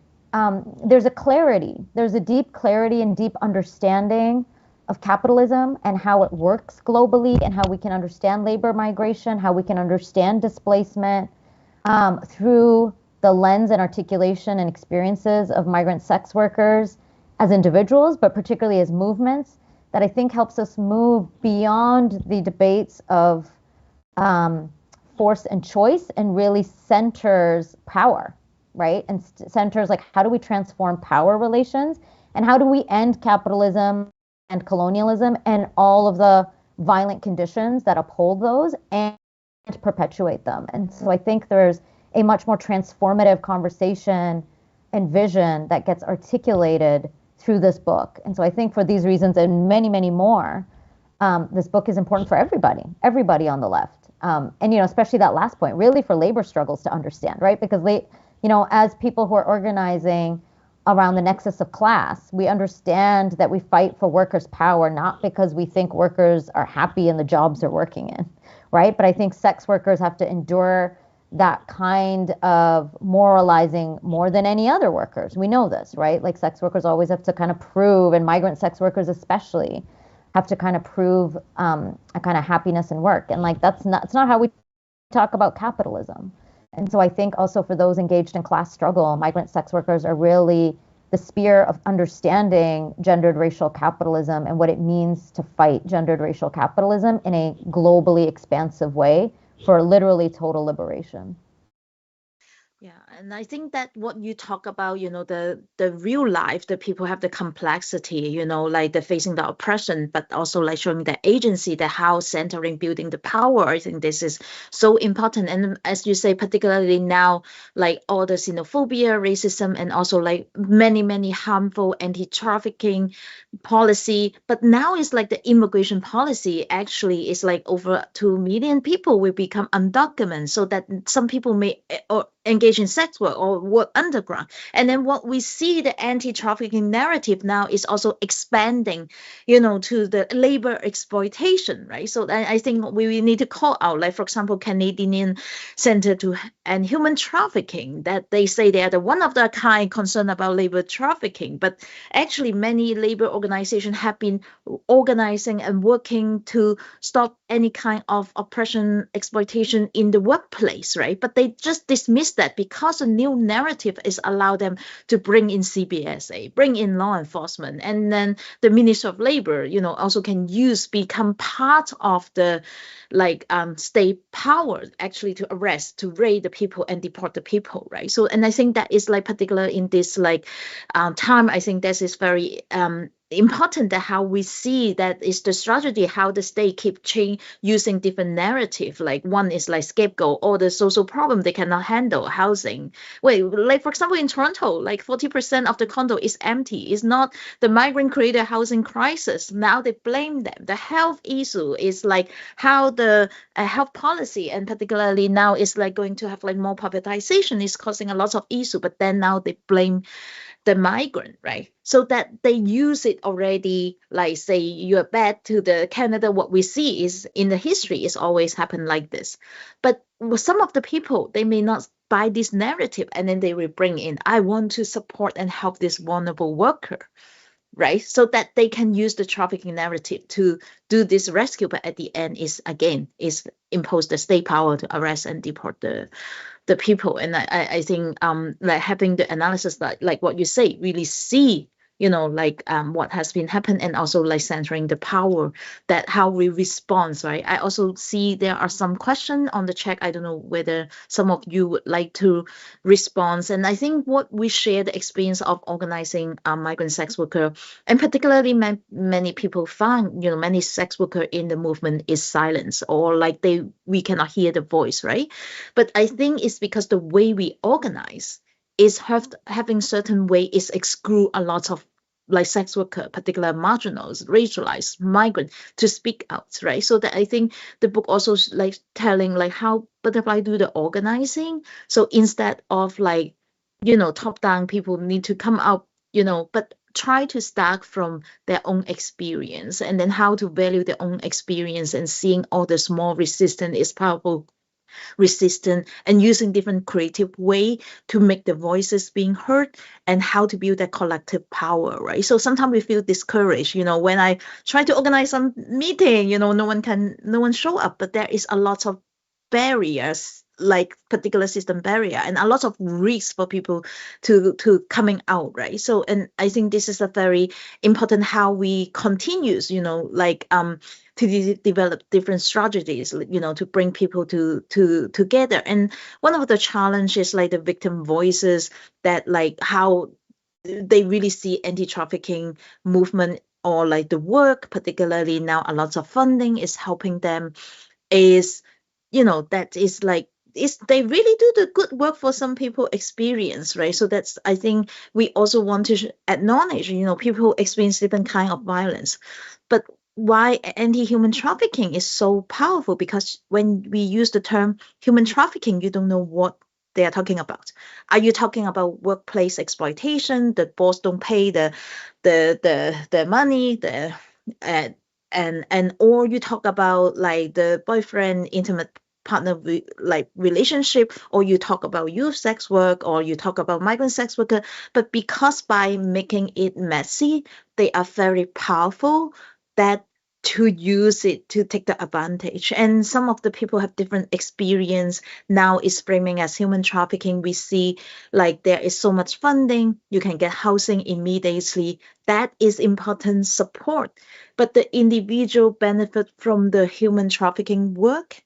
there's a deep clarity and deep understanding of capitalism and how it works globally and how we can understand labor migration, how we can understand displacement through the lens and articulation and experiences of migrant sex workers as individuals, but particularly as movements, that I think helps us move beyond the debates of force and choice and really centers power, right? And centers like how do we transform power relations and how do we end capitalism and colonialism and all of the violent conditions that uphold those and perpetuate them. And so I think there's a much more transformative conversation and vision that gets articulated through this book. And so I think for these reasons and many, many more, this book is important for everybody on the left. And, especially that last point, really for labor struggles to understand, right? Because as people who are organizing around the nexus of class, we understand that we fight for workers' power, not because we think workers are happy in the jobs they're working in, right? But I think sex workers have to endure that kind of moralizing more than any other workers. We know this, right? Like sex workers always have to kind of prove, and migrant sex workers especially have to kind of prove a kind of happiness in work. And like it's not how we talk about capitalism. And so I think also for those engaged in class struggle, migrant sex workers are really the spear of understanding gendered racial capitalism and what it means to fight gendered racial capitalism in a globally expansive way for literally total liberation. Yeah, and I think that what you talk about, the real life, the people have the complexity, like they're facing the oppression, but also like showing the agency, the how centering, building the power. I think this is so important. And as you say, particularly now, like all the xenophobia, racism, and also like many, many harmful anti-trafficking policy. But now it's like the immigration policy actually is like over 2 million people will become undocumented, so that some people may or engage in sex work or work underground. And then what we see, the anti-trafficking narrative now is also expanding, to the labor exploitation, right? So I think we need to call out, like, for example, Canadian Center to and Human Trafficking, that they say they are the one of the kind concerned about labor trafficking. But actually, many labor organizations have been organizing and working to stop any kind of oppression, exploitation in the workplace, right? But they just dismiss that because a new narrative is allowed them to bring in CBSA, bring in law enforcement, and then the Ministry of Labor, also can become part of the state power actually to arrest, to raid the people and deport the people, right? So, and I think that is like particular in this time. I think this is very important, that how we see that is the strategy, how the state keep using different narrative. Like one is like scapegoat, or the social problem they cannot handle, housing. Wait, like for example in Toronto, like 40% of the condo is empty. It's not the migrant created housing crisis. Now they blame them. The health issue is like how the health policy, and particularly now is like going to have like more privatization, is causing a lot of issue. But then now they blame the migrant, right? So that they use it already, like say you're bad to the Canada. What we see is in the history is always happened like this. But some of the people, they may not buy this narrative, and then they will bring in, I want to support and help this vulnerable worker, right? So that they can use the trafficking narrative to do this rescue, but at the end is impose the state power to arrest and deport the people. And I think like having the analysis like what you say, really see what has been happened, and also like centering the power, that how we respond, right? I also see there are some questions on the chat. I don't know whether some of you would like to respond. And I think what we share the experience of organizing migrant sex worker, and particularly many people find many sex worker in the movement is silence, or like we cannot hear the voice, right? But I think it's because the way we organize is having certain way is exclude a lot of like sex worker, particular marginals, racialized migrant, to speak out, right? So that I think the book also like telling like how Butterfly do the organizing. So instead of like top down, people need to come up, but try to start from their own experience, and then how to value their own experience, and seeing all the small resistance is powerful resistant, and using different creative way to make the voices being heard, and how to build that collective power, right? So sometimes we feel discouraged, when I try to organize some meeting, no one show up, but there is a lot of barriers, like particular system barrier, and a lot of risk for people to coming out, right? So, and I think this is a very important how we continues, to develop different strategies, to bring people together. And one of the challenges, like the victim voices, that like how they really see anti-trafficking movement, or like the work, particularly now a lot of funding is helping them, is that is like they really do the good work for some people experience, right? So that's, I think we also want to acknowledge, people experience different kind of violence. But why anti-human trafficking is so powerful, because when we use the term human trafficking, you don't know what they are talking about. Are you talking about workplace exploitation, the boss don't pay the money, and or you talk about like the boyfriend intimate partner like relationship, or you talk about youth sex work, or you talk about migrant sex worker. But because by making it messy, they are very powerful, that to use it to take the advantage. And some of the people have different experience. Now is framing as human trafficking. We see like there is so much funding, you can get housing immediately. That is important support. But the individual benefit from the human trafficking work,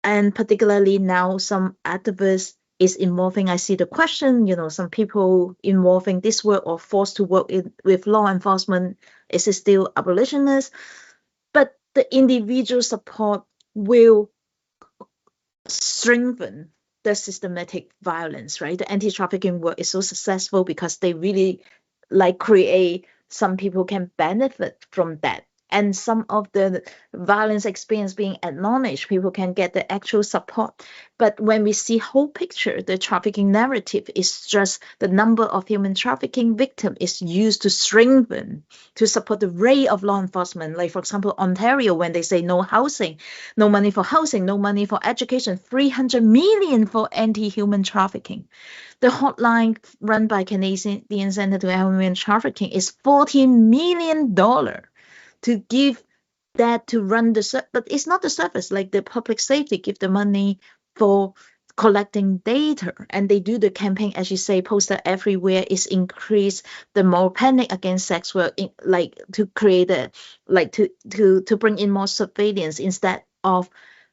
and particularly now some activists is involving, I see the question, some people involving this work or forced to work with law enforcement, is it still abolitionist? But the individual support will strengthen the systematic violence, right? The anti-trafficking work is so successful because they really like create, some people can benefit from that. and some of the violence experience being acknowledged, people can get the actual support. But when we see whole picture, the trafficking narrative is just the number of human trafficking victims is used to strengthen, to support the rate of law enforcement. Like, for example, Ontario, when they say no housing, no money for housing, no money for education, 300 million for anti-human trafficking. The hotline run by Canadian Center to End Human Trafficking is $14 million to give that to run the but it's not the service. Like the public safety give the money for collecting data, and they do the campaign, as you say, poster everywhere is increase the more panic against sex work, like to create a like to bring in more surveillance instead of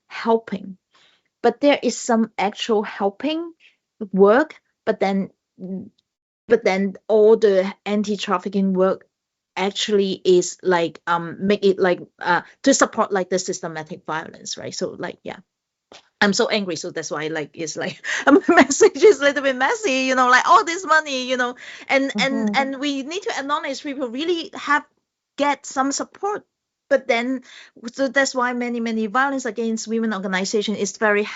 helping. But there is some actual helping work, but then all the anti-trafficking work actually is like make it like to support like the systematic violence, right? So like, yeah, I'm so angry, so that's why like it's like my message is a little bit messy, you know, like all this money, you know, and we need to acknowledge people really have get some support. But then, so that's why many violence against women organization is very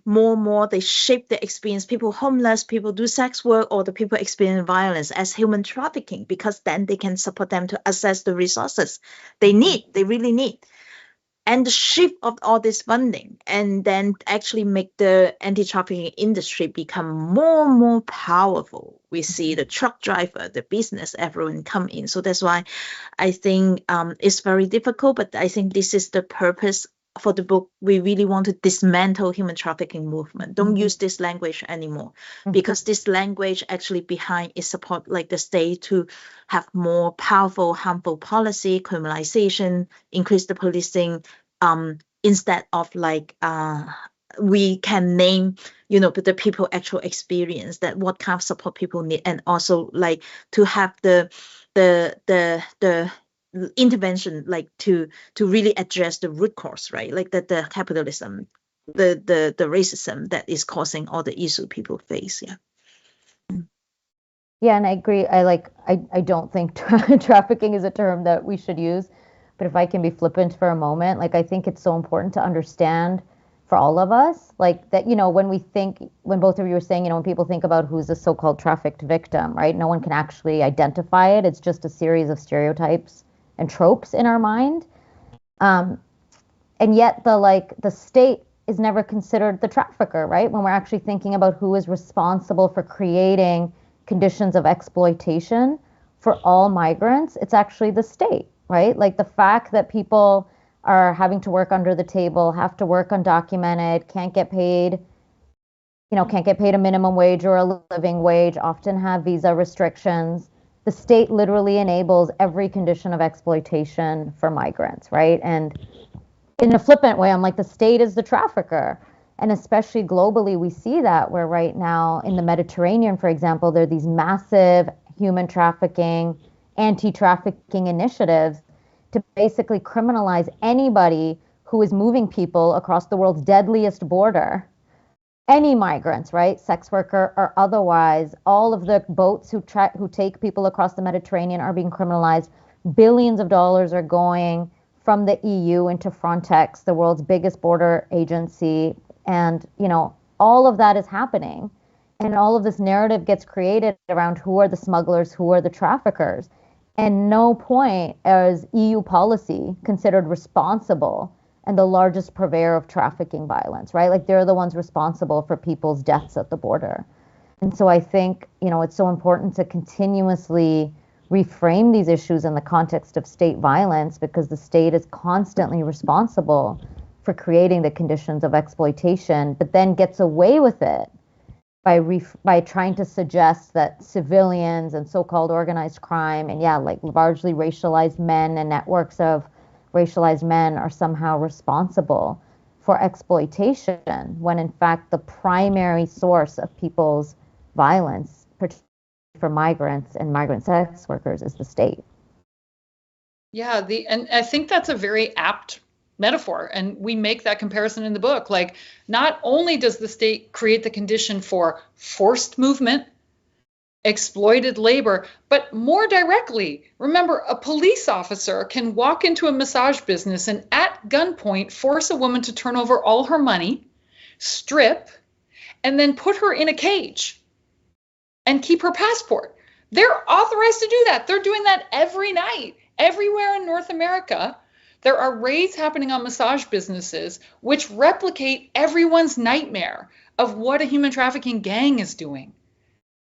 more they shape the experience. People homeless, people do sex work, or the people experience violence as human trafficking, because then they can support them to access the resources they really need. And the shift of all this funding, and then actually make the anti-trafficking industry become more and more powerful. We see the truck driver, the business, everyone come in. So that's why I think it's very difficult, but I think this is the purpose for the book. We really want to dismantle human trafficking movement. Don't use this language anymore, because this language actually behind is support like the state to have more powerful, harmful policy, criminalization, increase the policing, instead of like we can name, you know, the people actual experience that what kind of support people need, and also like to have the intervention, like to really address the root cause, right? Like that the capitalism, the racism that is causing all the issue people face. Yeah, and I agree. I don't think trafficking is a term that we should use, but if I can be flippant for a moment, like I think it's so important to understand for all of us, like that, you know, when both of you were saying, you know, when people think about who's a so-called trafficked victim, right? No one can actually identify it. It's just a series of stereotypes and tropes in our mind. And yet the state is never considered the trafficker, right? When we're actually thinking about who is responsible for creating conditions of exploitation for all migrants, it's actually the state, right? Like the fact that people are having to work under the table, have to work undocumented, can't get paid a minimum wage or a living wage, often have visa restrictions. The state literally enables every condition of exploitation for migrants, right? And in a flippant way, I'm like, the state is the trafficker. And especially globally, we see that where right now in the Mediterranean, for example, there are these massive human trafficking, anti-trafficking initiatives to basically criminalize anybody who is moving people across the world's deadliest border. Any migrants, right? Sex worker or otherwise, all of the boats who take people across the Mediterranean are being criminalized. Billions of dollars are going from the EU into Frontex, the world's biggest border agency. And, you know, all of that is happening. And all of this narrative gets created around who are the smugglers, who are the traffickers. And no point is EU policy considered responsible and the largest purveyor of trafficking violence, right? Like they're the ones responsible for people's deaths at the border. And so I think, you know, it's so important to continuously reframe these issues in the context of state violence, because the state is constantly responsible for creating the conditions of exploitation, but then gets away with it by trying to suggest that civilians and so-called organized crime and like largely racialized men and networks of racialized men are somehow responsible for exploitation, when in fact the primary source of people's violence, particularly for migrants and migrant sex workers, is the state. Yeah, and I think that's a very apt metaphor, and we make that comparison in the book. Like, not only does the state create the condition for forced movement, exploited labor, but more directly, remember, a police officer can walk into a massage business and at gunpoint force a woman to turn over all her money, strip, and then put her in a cage and keep her passport. They're authorized to do that. They're doing that every night, everywhere in North America. There are raids happening on massage businesses which replicate everyone's nightmare of what a human trafficking gang is doing.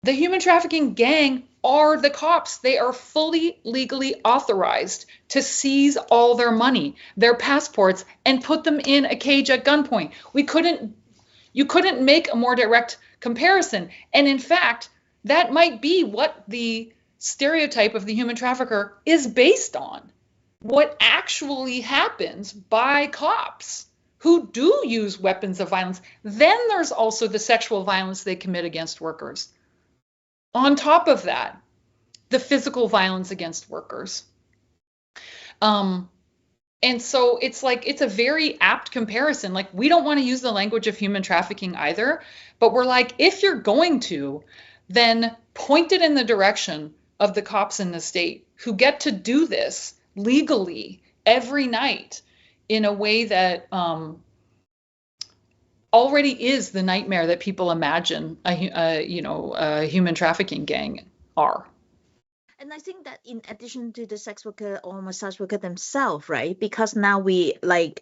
The human trafficking gang are the cops. They are fully legally authorized to seize all their money, their passports, and put them in a cage at gunpoint. You couldn't make a more direct comparison. And in fact, that might be what the stereotype of the human trafficker is based on. What actually happens by cops who do use weapons of violence. Then there's also the sexual violence they commit against workers. On top of that, the physical violence against workers. And so it's like, it's a very apt comparison. Like, we don't want to use the language of human trafficking either, but we're like, if you're going to, then point it in the direction of the cops in the state who get to do this legally every night in a way that already is the nightmare that people imagine a human trafficking gang are. And I think that in addition to the sex worker or massage worker themselves, right? Because now we like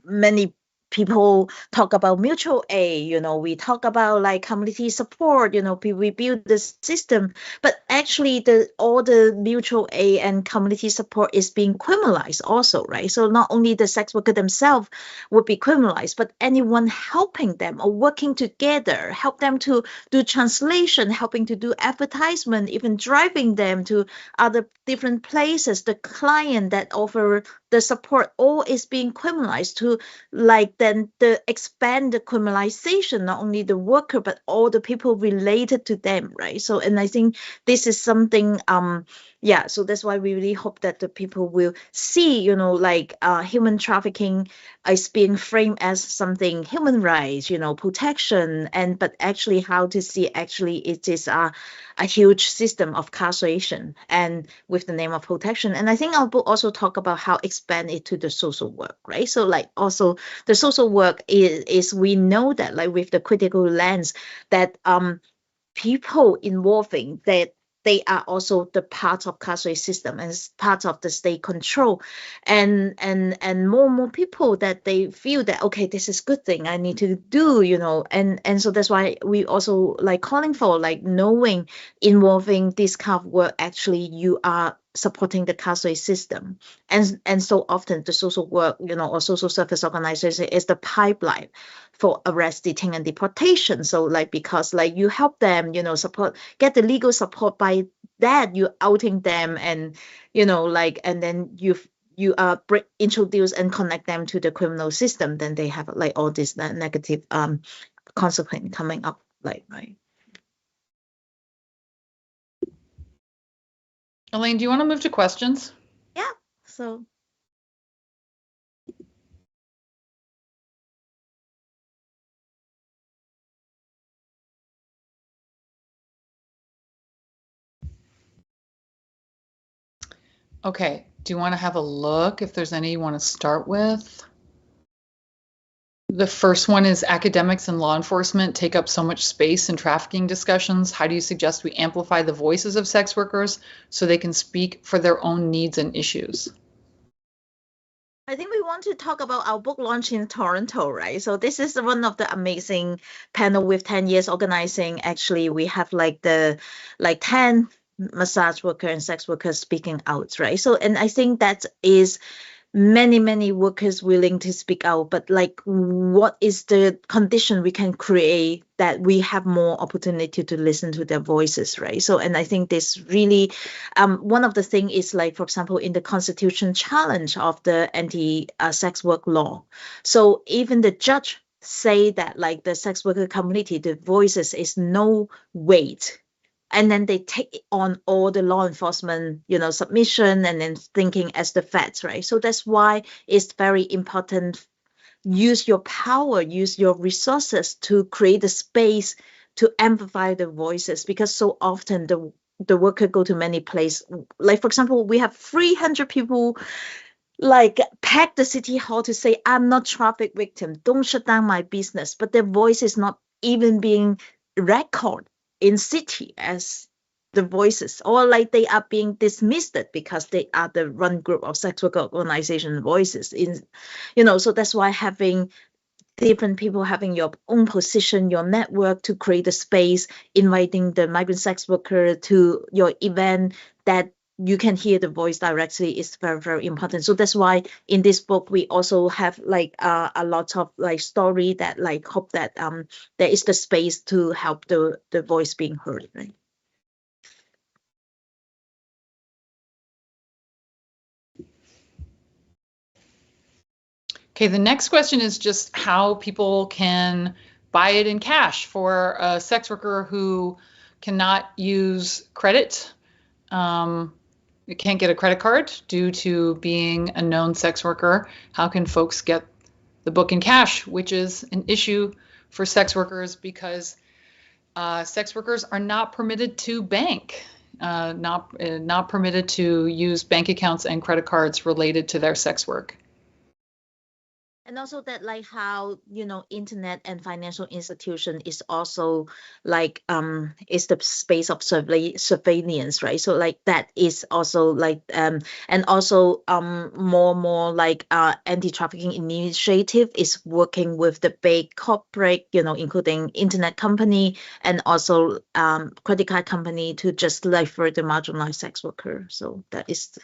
many people talk about mutual aid, we talk about like community support, we build the system, but actually all the mutual aid and community support is being criminalized also, right? So not only the sex worker themselves would be criminalized, but anyone helping them or working together, help them to do translation, helping to do advertisement, even driving them to other different places, the client that offer the support, all is being criminalized to like then expand the criminalization, not only the worker, but all the people related to them, right? So, and I think this is something, so that's why we really hope that the people will see, human trafficking is being framed as something human rights, protection, but actually how to see actually it is a huge system of carceration and with the name of protection. And I think our book also talk about how expand it to the social work, right? So like also the social work is we know that like with the critical lens that people involving that they are also the part of carceral system and part of the state control, and more people that they feel that okay, this is good thing I need to do, and so that's why we also like calling for like knowing involving this kind of work actually you are supporting the carceral system, and so often the social work or social service organization is the pipeline for arrest, detain, and deportation. So like because like you help them, support, get the legal support by that you outing them, and and then you introduce and connect them to the criminal system, then they have like all this negative consequence coming up, like right. Elene, do you want to move to questions? Yeah. So. Okay, do you want to have a look if there's any you want to start with? The first one is academics and law enforcement take up so much space in trafficking discussions. How do you suggest we amplify the voices of sex workers so they can speak for their own needs and issues? I think we want to talk about our book launch in Toronto, right? So this is one of the amazing panel with 10 years organizing. Actually, we have like 10 massage workers and sex workers speaking out, right? So, and I think that is many workers willing to speak out, but like what is the condition we can create that we have more opportunity to listen to their voices, right? So, and I think this really one of the thing is like, for example, in the constitution challenge of the anti-sex work law, so even the judge say that like the sex worker community, the voices is no weight, and then they take on all the law enforcement, submission and then thinking as the facts, right? So that's why it's very important. Use your power, use your resources to create a space to amplify the voices, because so often the worker go to many places. Like, for example, we have 300 people like pack the city hall to say, I'm not traffic victim, don't shut down my business, but their voice is not even being recorded in city as the voices, or like they are being dismissed because they are the run group of sex worker organization voices in, so that's why having different people having your own position, your network, to create a space, inviting the migrant sex worker to your event, that you can hear the voice directly, is very, very important. So that's why in this book we also have like a lot of like story that like hope that there is the space to help the voice being heard, right? Okay, the next question is just how people can buy it in cash for a sex worker who cannot use credit. You can't get a credit card due to being a known sex worker. How can folks get the book in cash, which is an issue for sex workers because sex workers are not permitted to bank, not permitted to use bank accounts and credit cards related to their sex work. And also that like how, internet and financial institution is also like is the space of surveillance, right? So like that is also like and also more and more like anti-trafficking initiative is working with the big corporate, including internet company and also credit card company, to just like for the marginalized sex worker. So that is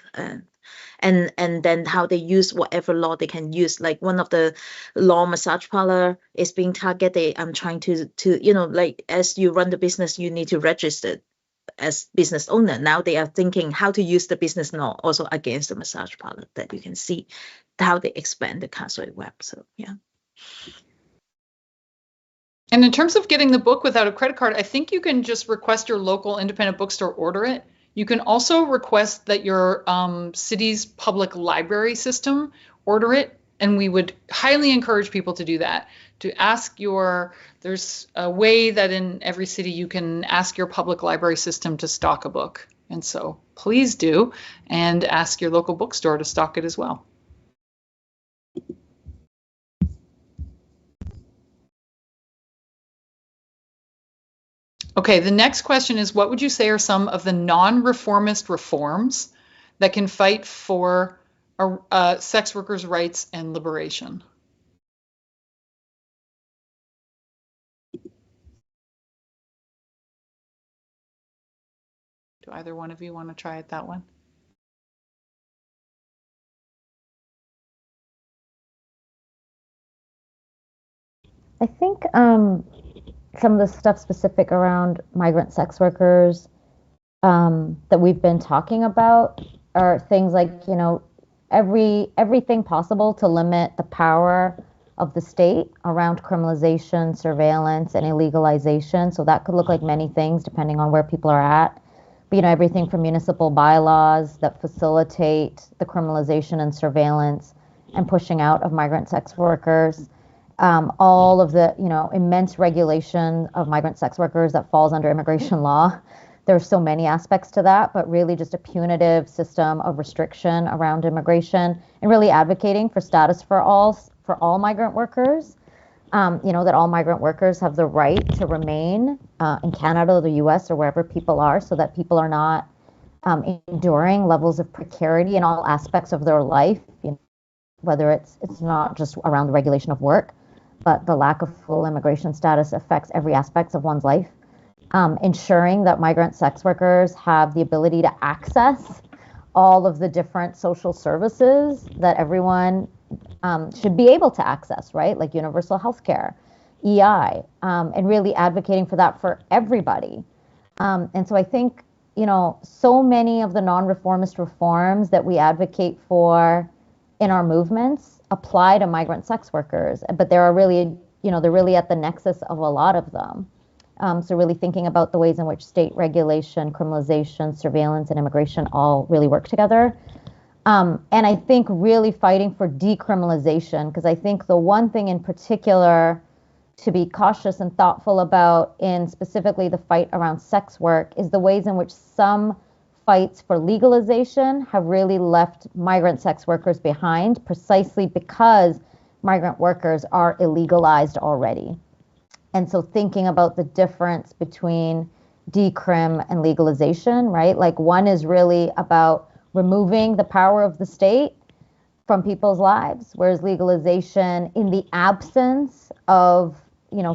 and then how they use whatever law they can use. Like one of the law, massage parlor is being targeted. I'm trying to like as you run the business, you need to register as business owner. Now they are thinking how to use the business law also against the massage parlor, that you can see how they expand the carceral web. So yeah. And in terms of getting the book without a credit card, I think you can just request your local independent bookstore order it. You can also request that your city's public library system order it. And we would highly encourage people to do that, to ask there's a way that in every city you can ask your public library system to stock a book. And so please do, and ask your local bookstore to stock it as well. Okay, the next question is, what would you say are some of the non-reformist reforms that can fight for sex workers' rights and liberation? Do either one of you want to try it, that one? I think some of the stuff specific around migrant sex workers that we've been talking about are things like, everything possible to limit the power of the state around criminalization, surveillance, and illegalization. So that could look like many things depending on where people are at. But, everything from municipal bylaws that facilitate the criminalization and surveillance and pushing out of migrant sex workers. All of the, immense regulation of migrant sex workers that falls under immigration law. There's so many aspects to that, but really just a punitive system of restriction around immigration, and really advocating for status for all migrant workers. That all migrant workers have the right to remain in Canada or the US or wherever people are, so that people are not enduring levels of precarity in all aspects of their life, whether it's not just around the regulation of work, but the lack of full immigration status affects every aspect of one's life. Ensuring that migrant sex workers have the ability to access all of the different social services that everyone should be able to access, right? Like universal health care, EI, and really advocating for that for everybody. And so I think, so many of the non-reformist reforms that we advocate for in our movements apply to migrant sex workers, but they're really at the nexus of a lot of them. So really thinking about the ways in which state regulation, criminalization, surveillance, and immigration all really work together. And I think really fighting for decriminalization, because I think the one thing in particular to be cautious and thoughtful about in specifically the fight around sex work is the ways in which some fights for legalization have really left migrant sex workers behind, precisely because migrant workers are illegalized already. And so thinking about the difference between decrim and legalization, right? Like one is really about removing the power of the state from people's lives, whereas legalization, in the absence of,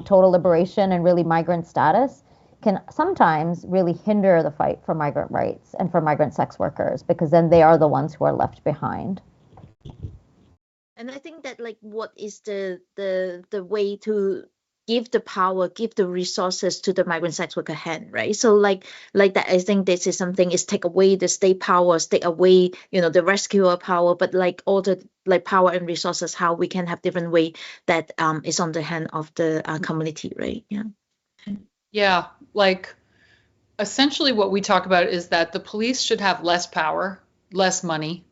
total liberation and really migrant status, can sometimes really hinder the fight for migrant rights and for migrant sex workers, because then they are the ones who are left behind. And I think that like what is the way to give the power, give the resources to the migrant sex worker hand, right? So like that, I think this is something is take away the state powers, take away, the rescuer power, but like all the like power and resources, how we can have different way that is on the hand of the community, right? Yeah. Yeah, like essentially what we talk about is that the police should have less power, less money.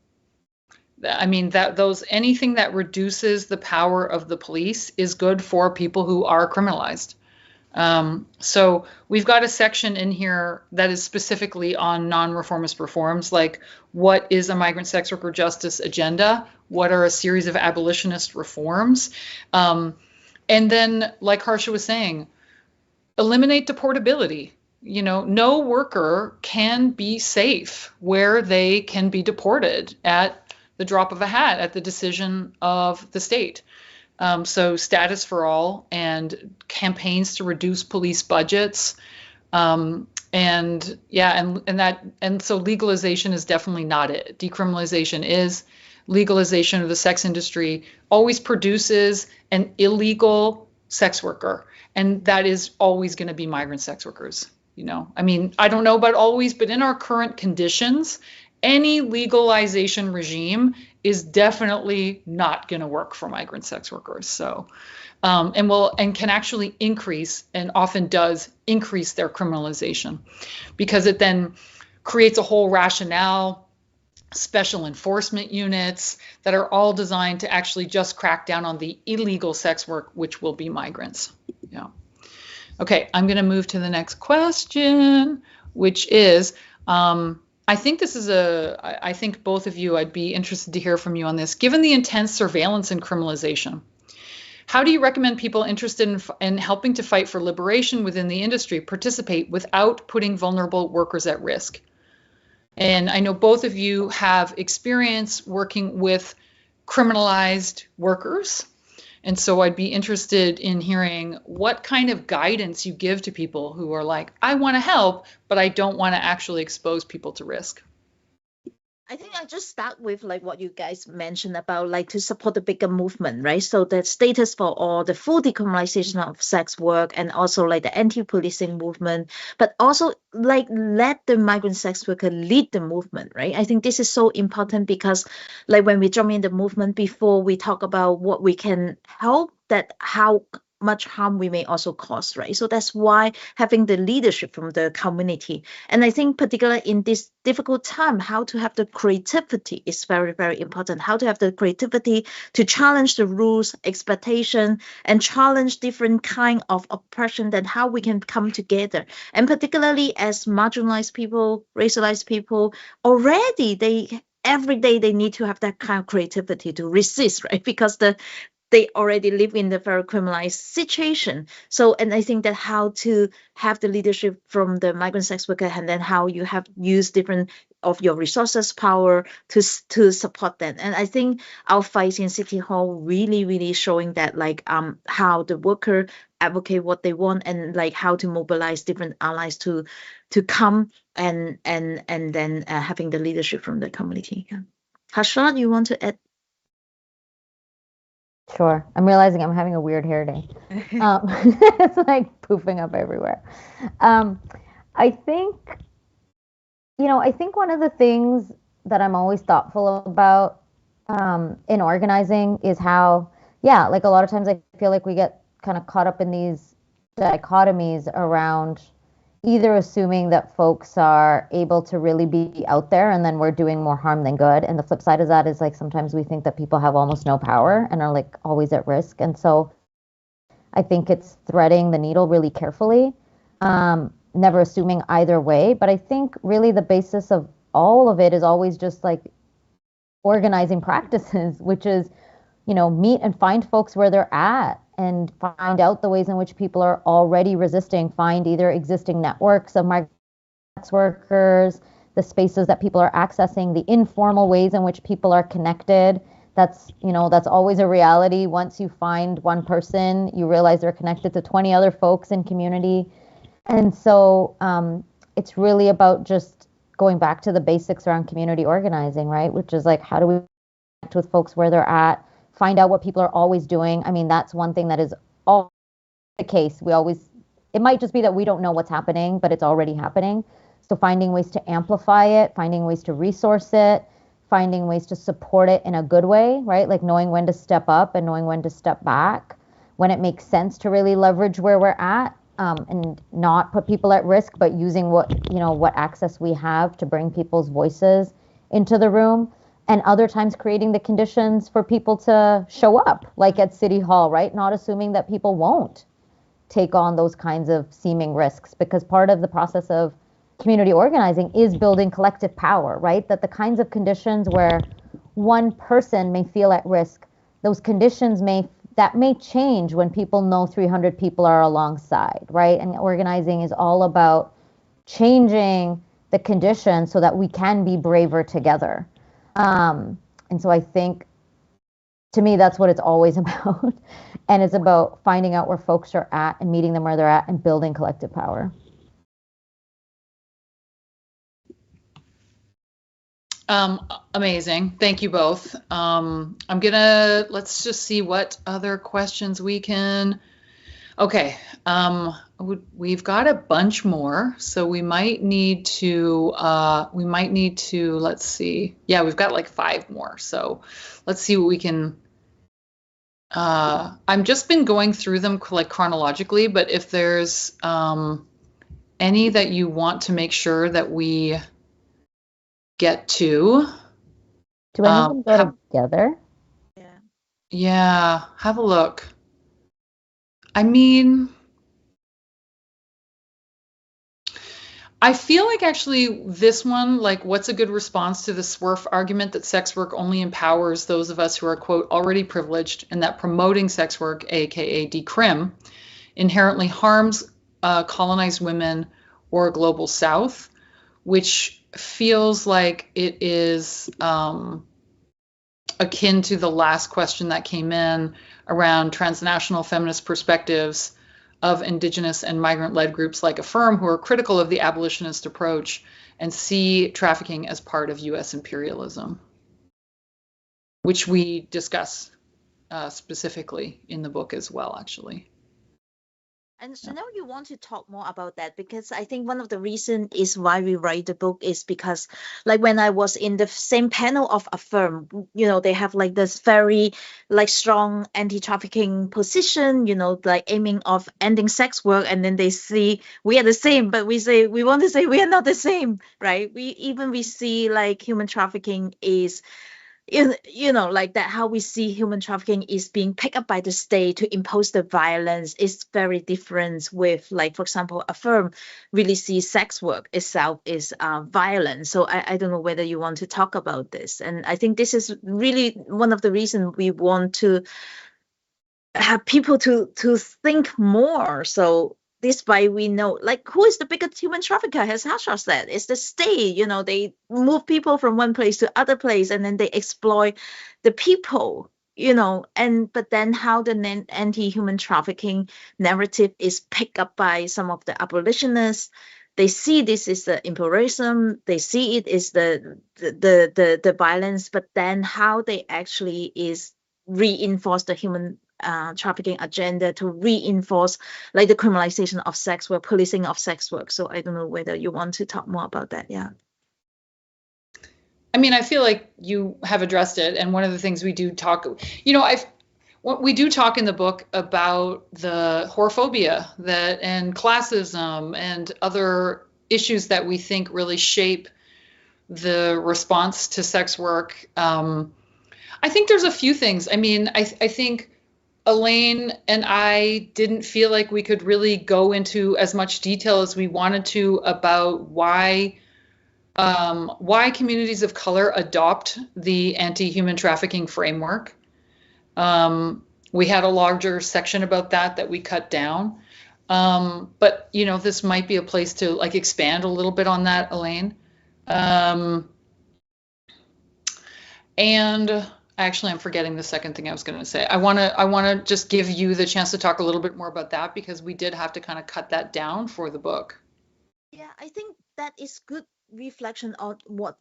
I mean, anything that reduces the power of the police is good for people who are criminalized. So we've got a section in here that is specifically on non-reformist reforms, like what is a migrant sex worker justice agenda? What are a series of abolitionist reforms? And then, like Harsha was saying, eliminate deportability. No worker can be safe where they can be deported at the drop of a hat at the decision of the state. So status for all and campaigns to reduce police budgets. So legalization is definitely not it. Decriminalization is. Legalization of the sex industry always produces an illegal sex worker. And that is always going to be migrant sex workers. I mean, I don't know about always, but in our current conditions, any legalization regime is definitely not going to work for migrant sex workers. So, and can actually increase, and often does increase, their criminalization, because it then creates a whole rationale, special enforcement units that are all designed to actually just crack down on the illegal sex work, which will be migrants. Yeah. Okay, I'm going to move to the next question, which is, I think I think both of you, I'd be interested to hear from you on this. Given the intense surveillance and criminalization, how do you recommend people interested in helping to fight for liberation within the industry participate without putting vulnerable workers at risk? And I know both of you have experience working with criminalized workers. And so I'd be interested in hearing what kind of guidance you give to people who are like, I want to help, but I don't want to actually expose people to risk. I think I just start with like what you guys mentioned about like to support the bigger movement, right? So the status for all, the full decriminalization of sex work, and also like the anti-policing movement, but also like let the migrant sex worker lead the movement, right? I think this is so important because like when we jump in the movement, before we talk about what we can help, that how much harm we may also cause, right? So that's why having the leadership from the community. And I think particularly in this difficult time, how to have the creativity is very, very important. How to have the creativity to challenge the rules, expectation, and challenge different kind of oppression, then how we can come together. And particularly as marginalized people, racialized people, already every day they need to have that kind of creativity to resist, right? Because they already live in the very criminalized situation. So, and I think that how to have the leadership from the migrant sex worker, and then how you have used different of your resources, power to support that. And I think our fight in City Hall really, really showing that like how the worker advocate what they want, and like how to mobilize different allies to come and then having the leadership from the community. Yeah. Harsha, you want to add? Sure. I'm realizing I'm having a weird hair day. It's like poofing up everywhere. I think, I think one of the things that I'm always thoughtful about in organizing is how, like a lot of times I feel like we get kind of caught up in these dichotomies around either assuming that folks are able to really be out there and then we're doing more harm than good. And the flip side of that is like sometimes we think that people have almost no power and are like always at risk. And so I think it's threading the needle really carefully, never assuming either way. But I think really the basis of all of it is always just like organizing practices, which is, meet and find folks where they're at and find out the ways in which people are already resisting, find either existing networks of migrant sex workers, the spaces that people are accessing, the informal ways in which people are connected. That's always a reality. Once you find one person, you realize they're connected to 20 other folks in community. And so it's really about just going back to the basics around community organizing, right? Which is like, how do we connect with folks where they're at, find out what people are always doing. I mean, that's one thing that is all the case. It might just be that we don't know what's happening, but it's already happening. So finding ways to amplify it, finding ways to resource it, finding ways to support it in a good way, right? Like knowing when to step up and knowing when to step back, when it makes sense to really leverage where we're at, and not put people at risk, but using what access we have to bring people's voices into the room. And other times creating the conditions for people to show up, like at City Hall, right? Not assuming that people won't take on those kinds of seeming risks, because part of the process of community organizing is building collective power, right? That the kinds of conditions where one person may feel at risk, those conditions may change when people know 300 people are alongside, right? And organizing is all about changing the conditions so that we can be braver together. And so I think, to me, that's what it's always about. And it's about finding out where folks are at and meeting them where they're at and building collective power. Amazing. Thank you both. Let's just see what other questions we can. Okay. We've got a bunch more, so we might need to, let's see. Yeah, we've got like 5 more. So let's see what we can, I've just been going through them like chronologically, but if there's, any that you want to make sure that we get to. Do any of them go together? Yeah, have a look. I mean, I feel like actually this one, like what's a good response to the SWERF argument that sex work only empowers those of us who are, quote, already privileged, and that promoting sex work, aka decrim, inherently harms colonized women or global South, which feels like it is akin to the last question that came in around transnational feminist perspectives of Indigenous and migrant-led groups like Affirm, who are critical of the abolitionist approach and see trafficking as part of U.S. imperialism, which we discuss specifically in the book as well, actually. And so now you want to talk more about that, because I think one of the reasons is why we write the book is because, like, when I was in the same panel of Affirm, they have like this very like strong anti-trafficking position, like aiming of ending sex work, and then they see we are the same, but we want to say we are not the same, right? We see like human trafficking is, like that, how we see human trafficking is being picked up by the state to impose the violence is very different with, like, for example, Affirm really sees sex work itself is violent. So I don't know whether you want to talk about this. And I think this is really one of the reasons we want to have people to think more. So this way we know, like, who is the biggest human trafficker, as Harsha said. It's the state. They move people from one place to other place, and then they exploit the people, but then how the anti-human trafficking narrative is picked up by some of the abolitionists. They see this is the imperialism, they see it is the violence, but then how they actually is reinforce the human trafficking agenda to reinforce like the criminalization of sex work, policing of sex work. So I don't know whether you want to talk more about that. Yeah. I mean, I feel like you have addressed it. And one of the things we do talk, we do talk in the book about the whorephobia and classism and other issues that we think really shape the response to sex work. I think there's a few things. I mean, I think Elene and I didn't feel like we could really go into as much detail as we wanted to about why communities of color adopt the anti-human trafficking framework. We had a larger section about that we cut down. But this might be a place to like expand a little bit on that, Elene. And actually, I'm forgetting the second thing I was going to say. I want to just give you the chance to talk a little bit more about that because we did have to kind of cut that down for the book. Yeah, I think that is good reflection on what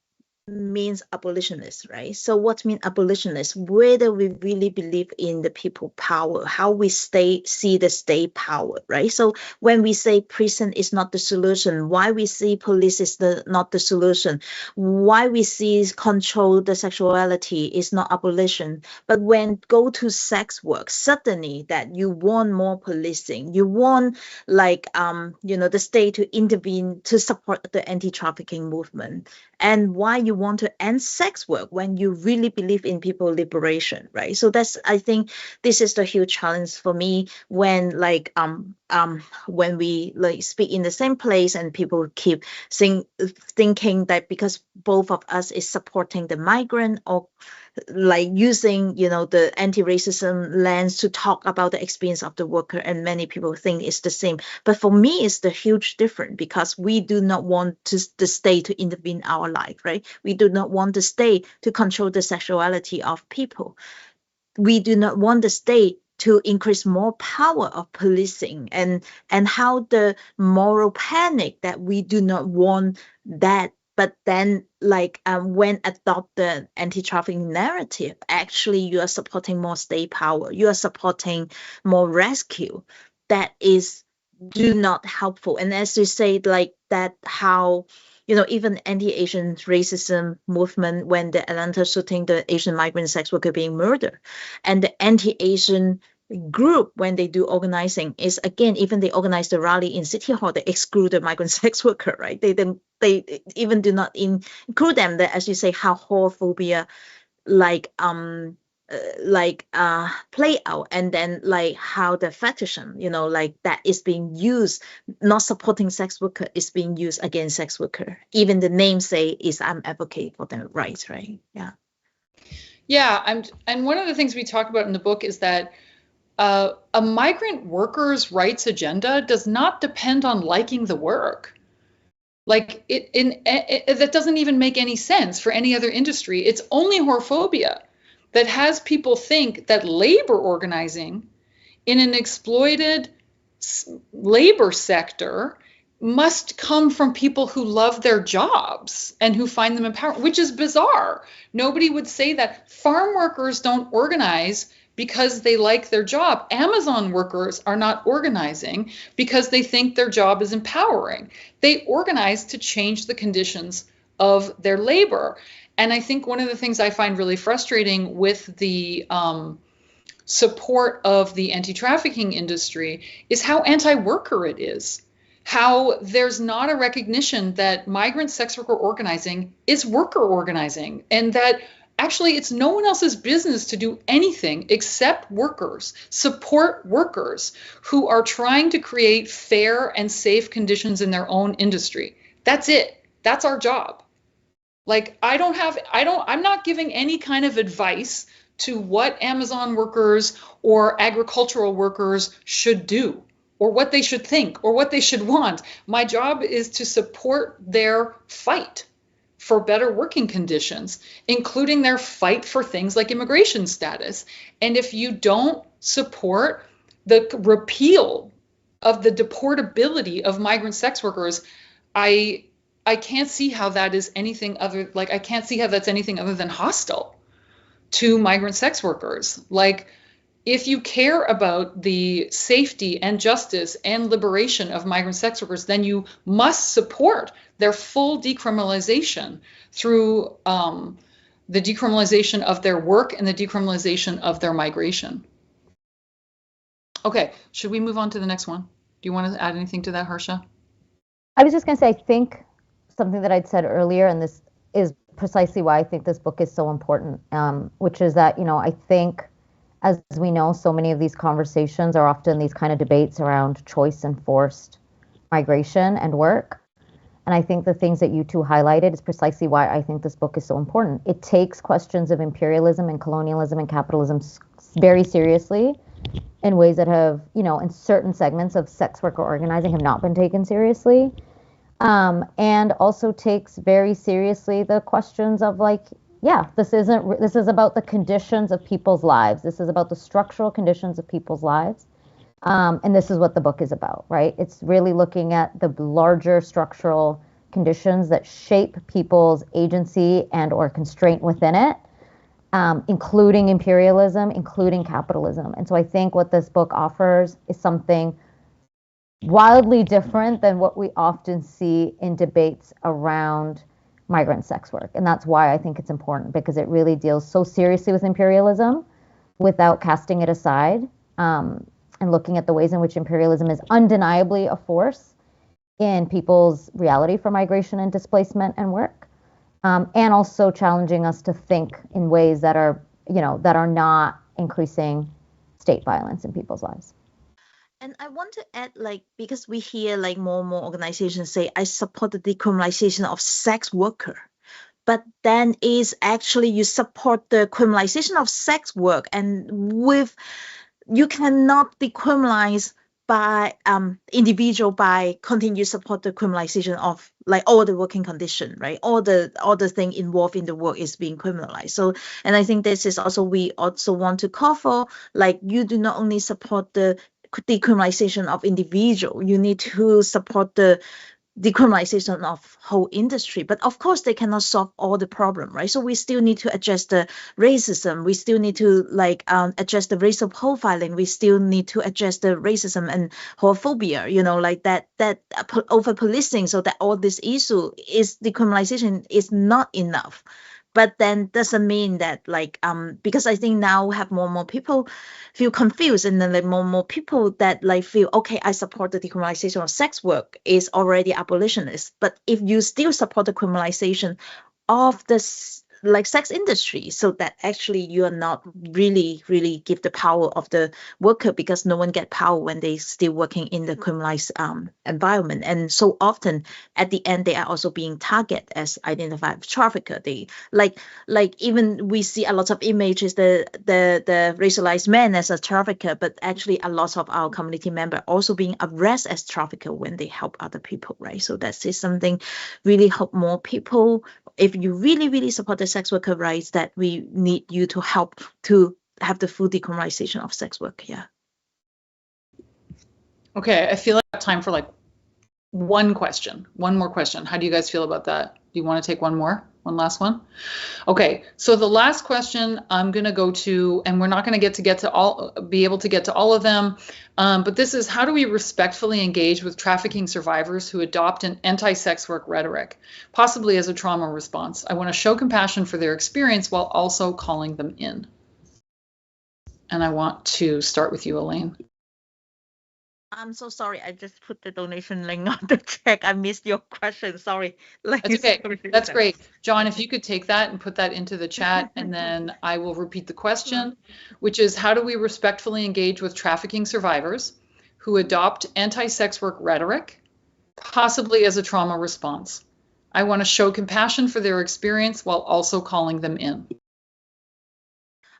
means abolitionist, right? So what mean abolitionist? Whether we really believe in the people power, how we see the state power, right? So when we say prison is not the solution, why we see police is not the solution, why we see control the sexuality is not abolition. But when go to sex work, suddenly that you want more policing, you want like the state to intervene to support the anti-trafficking movement, and why you want to end sex work when you really believe in people liberation, right? So that's, I think this is the huge challenge for me when when we like speak in the same place and people keep thinking that because both of us is supporting the migrant or like using the anti-racism lens to talk about the experience of the worker, and many people think it's the same, but for me it's the huge difference because we do not want the state to intervene in our life, right? We do not want the state to control the sexuality of people. We do not want the state to increase more power of policing, and how the moral panic that we do not want that. But then when adopt the anti-trafficking narrative, actually you are supporting more state power, you are supporting more rescue. That is do not helpful. And as you say, like that, how even anti-Asian racism movement, when the Atlanta shooting, the Asian migrant sex worker being murdered, and the anti-Asian group, when they do organizing, is again, even they organize the rally in City Hall, they exclude the migrant sex worker, right? They even do not include them. That, as you say, how homophobia like play out, and then like how the fetishism, like that is being used, not supporting sex worker is being used against sex worker. Even the name say is I'm advocate for their rights, right? Yeah. Yeah, and one of the things we talk about in the book is that a migrant workers' rights agenda does not depend on liking the work. Like that doesn't even make any sense for any other industry. It's only whorephobia that has people think that labor organizing in an exploited labor sector must come from people who love their jobs and who find them empowering, which is bizarre. Nobody would say that. Farm workers don't organize because they like their job. Amazon workers are not organizing because they think their job is empowering. They organize to change the conditions of their labor. And I think one of the things I find really frustrating with the support of the anti-trafficking industry is how anti-worker it is. How there's not a recognition that migrant sex worker organizing is worker organizing, and that actually it's no one else's business to do anything except workers, support workers who are trying to create fair and safe conditions in their own industry. That's it. That's our job. Like I'm not giving any kind of advice to what Amazon workers or agricultural workers should do, or what they should think, or what they should want. My job is to support their fight for better working conditions, including their fight for things like immigration status. And if you don't support the repeal of the deportability of migrant sex workers, I I can't see how that is anything other, like I can't see how that's anything other than hostile to migrant sex workers. Like, if you care about the safety and justice and liberation of migrant sex workers, then you must support their full decriminalization through the decriminalization of their work and the decriminalization of their migration. Okay, should we move on to the next one? Do you want to add anything to that, Harsha? I was just going to say, I think something that I'd said earlier, and this is precisely why I think this book is so important, which is that, I think as we know, so many of these conversations are often these kind of debates around choice and forced migration and work. And I think the things that you two highlighted is precisely why I think this book is so important. It takes questions of imperialism and colonialism and capitalism very seriously in ways that have, in certain segments of sex worker organizing have not been taken seriously. And also takes very seriously the questions of like, yeah, this is about the conditions of people's lives. This is about the structural conditions of people's lives. And this is what the book is about, right? It's really looking at the larger structural conditions that shape people's agency and or constraint within it, including imperialism, including capitalism. And so I think what this book offers is something wildly different than what we often see in debates around migrant sex work. And that's why I think it's important, because it really deals so seriously with imperialism without casting it aside. And looking at the ways in which imperialism is undeniably a force in people's reality for migration and displacement and work, and also challenging us to think in ways that are, that are not increasing state violence in people's lives. And I want to add, like, because we hear like more and more organizations say, I support the decriminalization of sex worker. But then is actually you support the criminalization of sex work, and you cannot decriminalize by individual by continue support the criminalization of like all the working condition, right? All the thing involved in the work is being criminalized. So, and I think this is also, we also want to call for, like, you do not only support the decriminalization of individual, you need to support the decriminalization of whole industry. But of course they cannot solve all the problem, right? So we still need to address the racism, we still need to like address the racial profiling, we still need to address the racism and homophobia, like that over policing, so that all this issue is decriminalization is not enough. But then doesn't mean that like because I think now we have more and more people feel confused, and then like more and more people that like feel, okay, I support the decriminalization of sex work is already abolitionist. But if you still support the criminalization of this like sex industry, so that actually you are not really give the power of the worker, because no one get power when they still working in the criminalized environment. And so often at the end they are also being targeted as identified trafficker. They like even we see a lot of images, the racialized man as a trafficker, but actually a lot of our community member also being arrested as trafficker when they help other people, right? So that is something really hope more people, if you really support the sex worker rights, that we need you to help to have the full decriminalization of sex work. Yeah. Okay, I feel like I have time for like one more question. How do you guys feel about that? Do you want to take one last one? Okay, so the last question I'm going to go to, and we're not going to be able to get to all of them, but this is, how do we respectfully engage with trafficking survivors who adopt an anti-sex work rhetoric, possibly as a trauma response? I want to show compassion for their experience while also calling them in. And I want to start with you, Elene. I'm so sorry. I just put the donation link on the check. I missed your question. Sorry. That's okay. That's great. John, if you could take that and put that into the chat, and then I will repeat the question, which is, how do we respectfully engage with trafficking survivors who adopt anti-sex work rhetoric, possibly as a trauma response? I want to show compassion for their experience while also calling them in.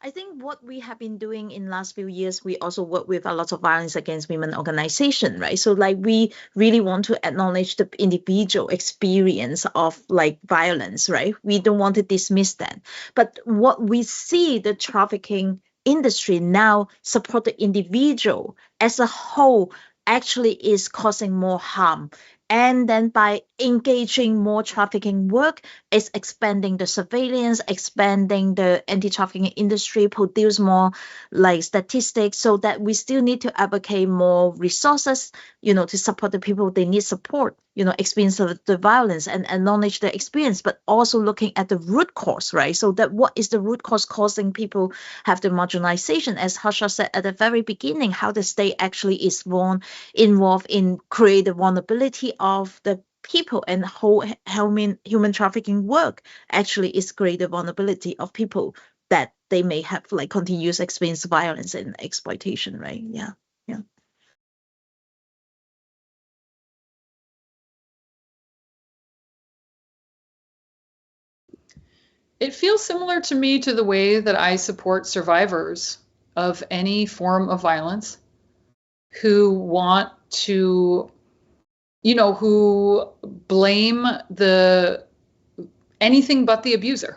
I think what we have been doing in last few years, we also work with a lot of violence against women organization, right? So like we really want to acknowledge the individual experience of like violence, right? We don't want to dismiss that. But what we see, the trafficking industry now support the individual as a whole actually is causing more harm. And then by engaging more trafficking work, it's expanding the surveillance, expanding the anti-trafficking industry, produce more like statistics, so that we still need to advocate more resources, to support the people they need support, experience of the violence and acknowledge the experience, but also looking at the root cause, right? So that what is the root cause causing people have the marginalization? As Harsha said at the very beginning, how the state actually is involved in create the vulnerability of the people, and whole human trafficking work actually is create the vulnerability of people that they may have like continuous experience violence and exploitation, right? Yeah. It feels similar to me to the way that I support survivors of any form of violence who want to, who blame anything but the abuser,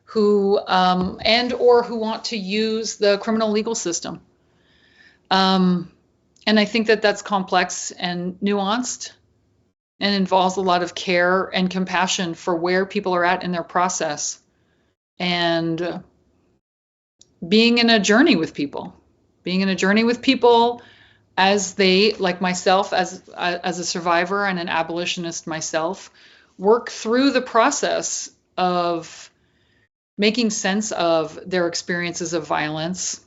who and or who want to use the criminal legal system. And I think that that's complex and nuanced and involves a lot of care and compassion for where people are at in their process, and being in a journey with people as they, like myself, as a survivor and an abolitionist myself, work through the process of making sense of their experiences of violence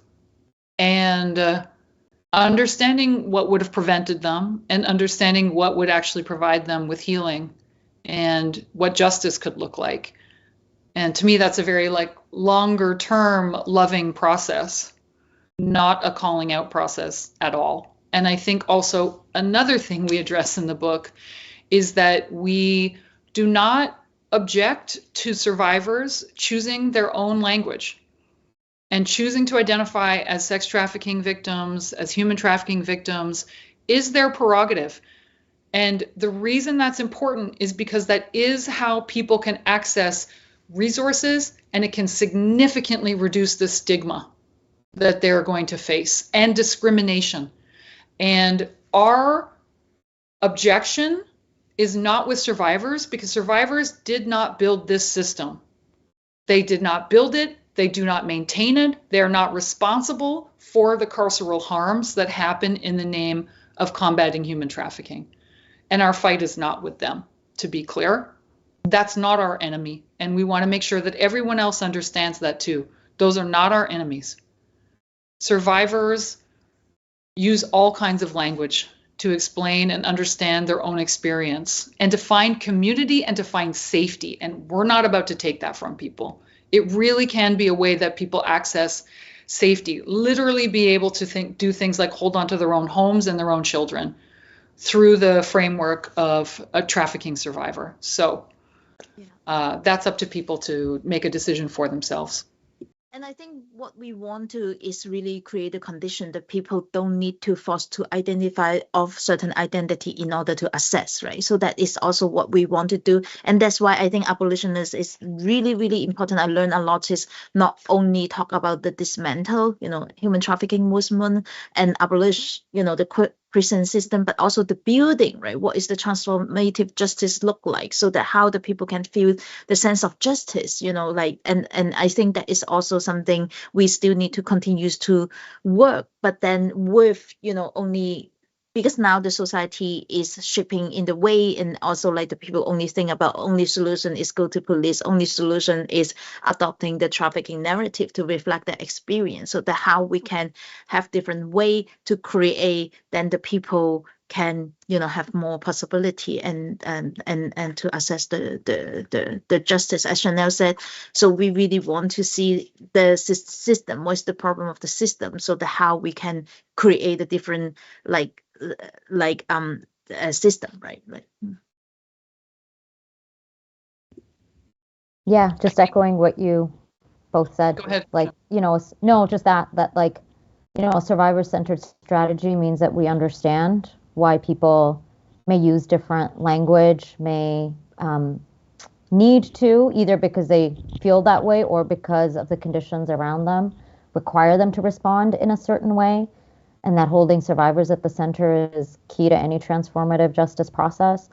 and understanding what would have prevented them and understanding what would actually provide them with healing and what justice could look like. And to me, that's a very longer term loving process, not a calling out process at all. And I think also another thing we address in the book is that we do not object to survivors choosing their own language and choosing to identify as sex trafficking victims, as human trafficking victims, is their prerogative. And the reason that's important is because that is how people can access resources, and it can significantly reduce the stigma that they're going to face and discrimination. And our objection is not with survivors, because survivors did not build this system. They did not build it. They do not maintain it. They are not responsible for the carceral harms that happen in the name of combating human trafficking. And our fight is not with them, to be clear. That's not our enemy. And we want to make sure that everyone else understands that too. Those are not our enemies. Survivors use all kinds of language to explain and understand their own experience and to find community and to find safety. And we're not about to take that from people. It really can be a way that people access safety, literally be able to do things like hold on to their own homes and their own children through the framework of a trafficking survivor. So that's up to people to make a decision for themselves. And I think what we want to is really create a condition that people don't need to force to identify of certain identity in order to access, right? So that is also what we want to do. And that's why I think abolitionist is really, really important. I learned a lot is not only talk about the dismantle, human trafficking movement and abolish, the prison system, but also the building, right? What is the transformative justice look like, so that how the people can feel the sense of justice, and I think that is also something we still need to continue to work, but then with, only because now the society is shifting in the way, and also the people only think about only solution is go to police, only solution is adopting the trafficking narrative to reflect that experience, so that how we can have different way to create, then the people can have more possibility and to assess the justice, as Chanelle said. So we really want to see the system, what's the problem of the system, so that how we can create a different system, right? Yeah, just echoing what you both said. Go ahead. No, just that a survivor-centered strategy means that we understand why people may use different language, may need to, either because they feel that way or because of the conditions around them require them to respond in a certain way, and that holding survivors at the center is key to any transformative justice process,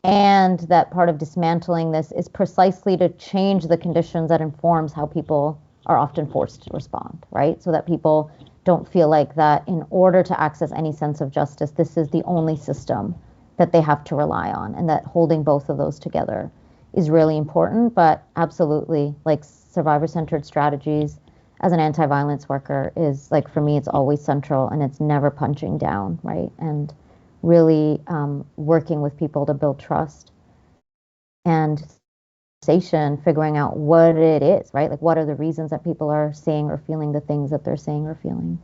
and that part of dismantling this is precisely to change the conditions that informs how people are often forced to respond, right? So that people don't feel like that in order to access any sense of justice, this is the only system that they have to rely on, and that holding both of those together is really important. But absolutely, survivor-centered strategies as an anti-violence worker is, for me, it's always central, and it's never punching down, right? And really working with people to build trust and conversation, figuring out what it is, right? Like, what are the reasons that people are saying or feeling the things that they're saying or feeling?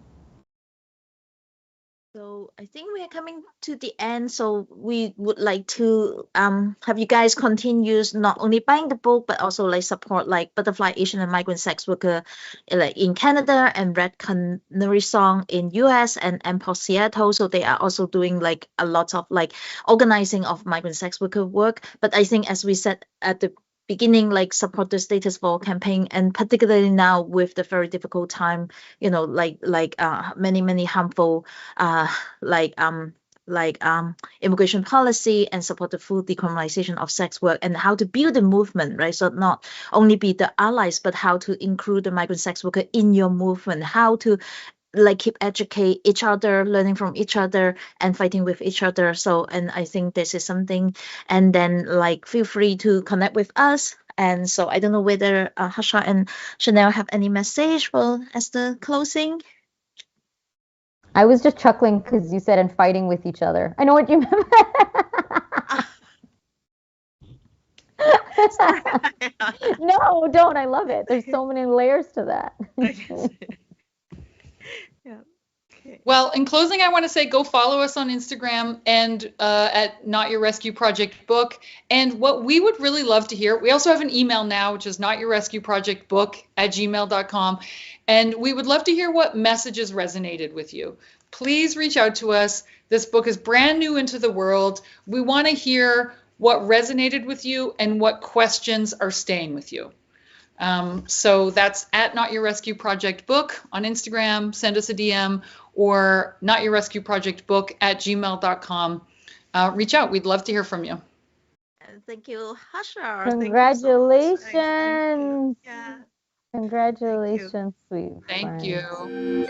So I think we are coming to the end. So we would like to have you guys continue not only buying the book but also like support like Butterfly Asian and Migrant Sex Worker like in Canada and Red Canary Song in US and MPOS Seattle. So they are also doing like a lot of like organizing of migrant sex worker work. But I think as we said at the beginning, like support the status quo campaign, and particularly now with the very difficult time, like many harmful uh like immigration policy, and support the full decriminalization of sex work, and how to build a movement, right? So not only be the allies, but how to include the migrant sex worker in your movement, how to like keep educate each other, learning from each other, and fighting with each other. So, and I think this is something. And then like feel free to connect with us. And so I don't know whether Harsha and Chanelle have any message for as the closing. I was just chuckling because you said and fighting with each other. I know what you meant. No, don't. I love it. There's so many layers to that. Yeah. Okay. Well, in closing, I want to say go follow us on Instagram and at Not Your Rescue Project Book. And what we would really love to hear, we also have an email now, which is notyourrescueprojectbook@gmail.com. And we would love to hear what messages resonated with you. Please reach out to us. This book is brand new into the world. We want to hear what resonated with you and what questions are staying with you. So that's at Not Your Rescue Project Book on Instagram. Send us a DM, or notyourrescueprojectbook@gmail.com. Reach out. We'd love to hear from you. Thank you, Harsha. Congratulations. Thank you so much. Yeah. Congratulations, sweet Thank friend. you.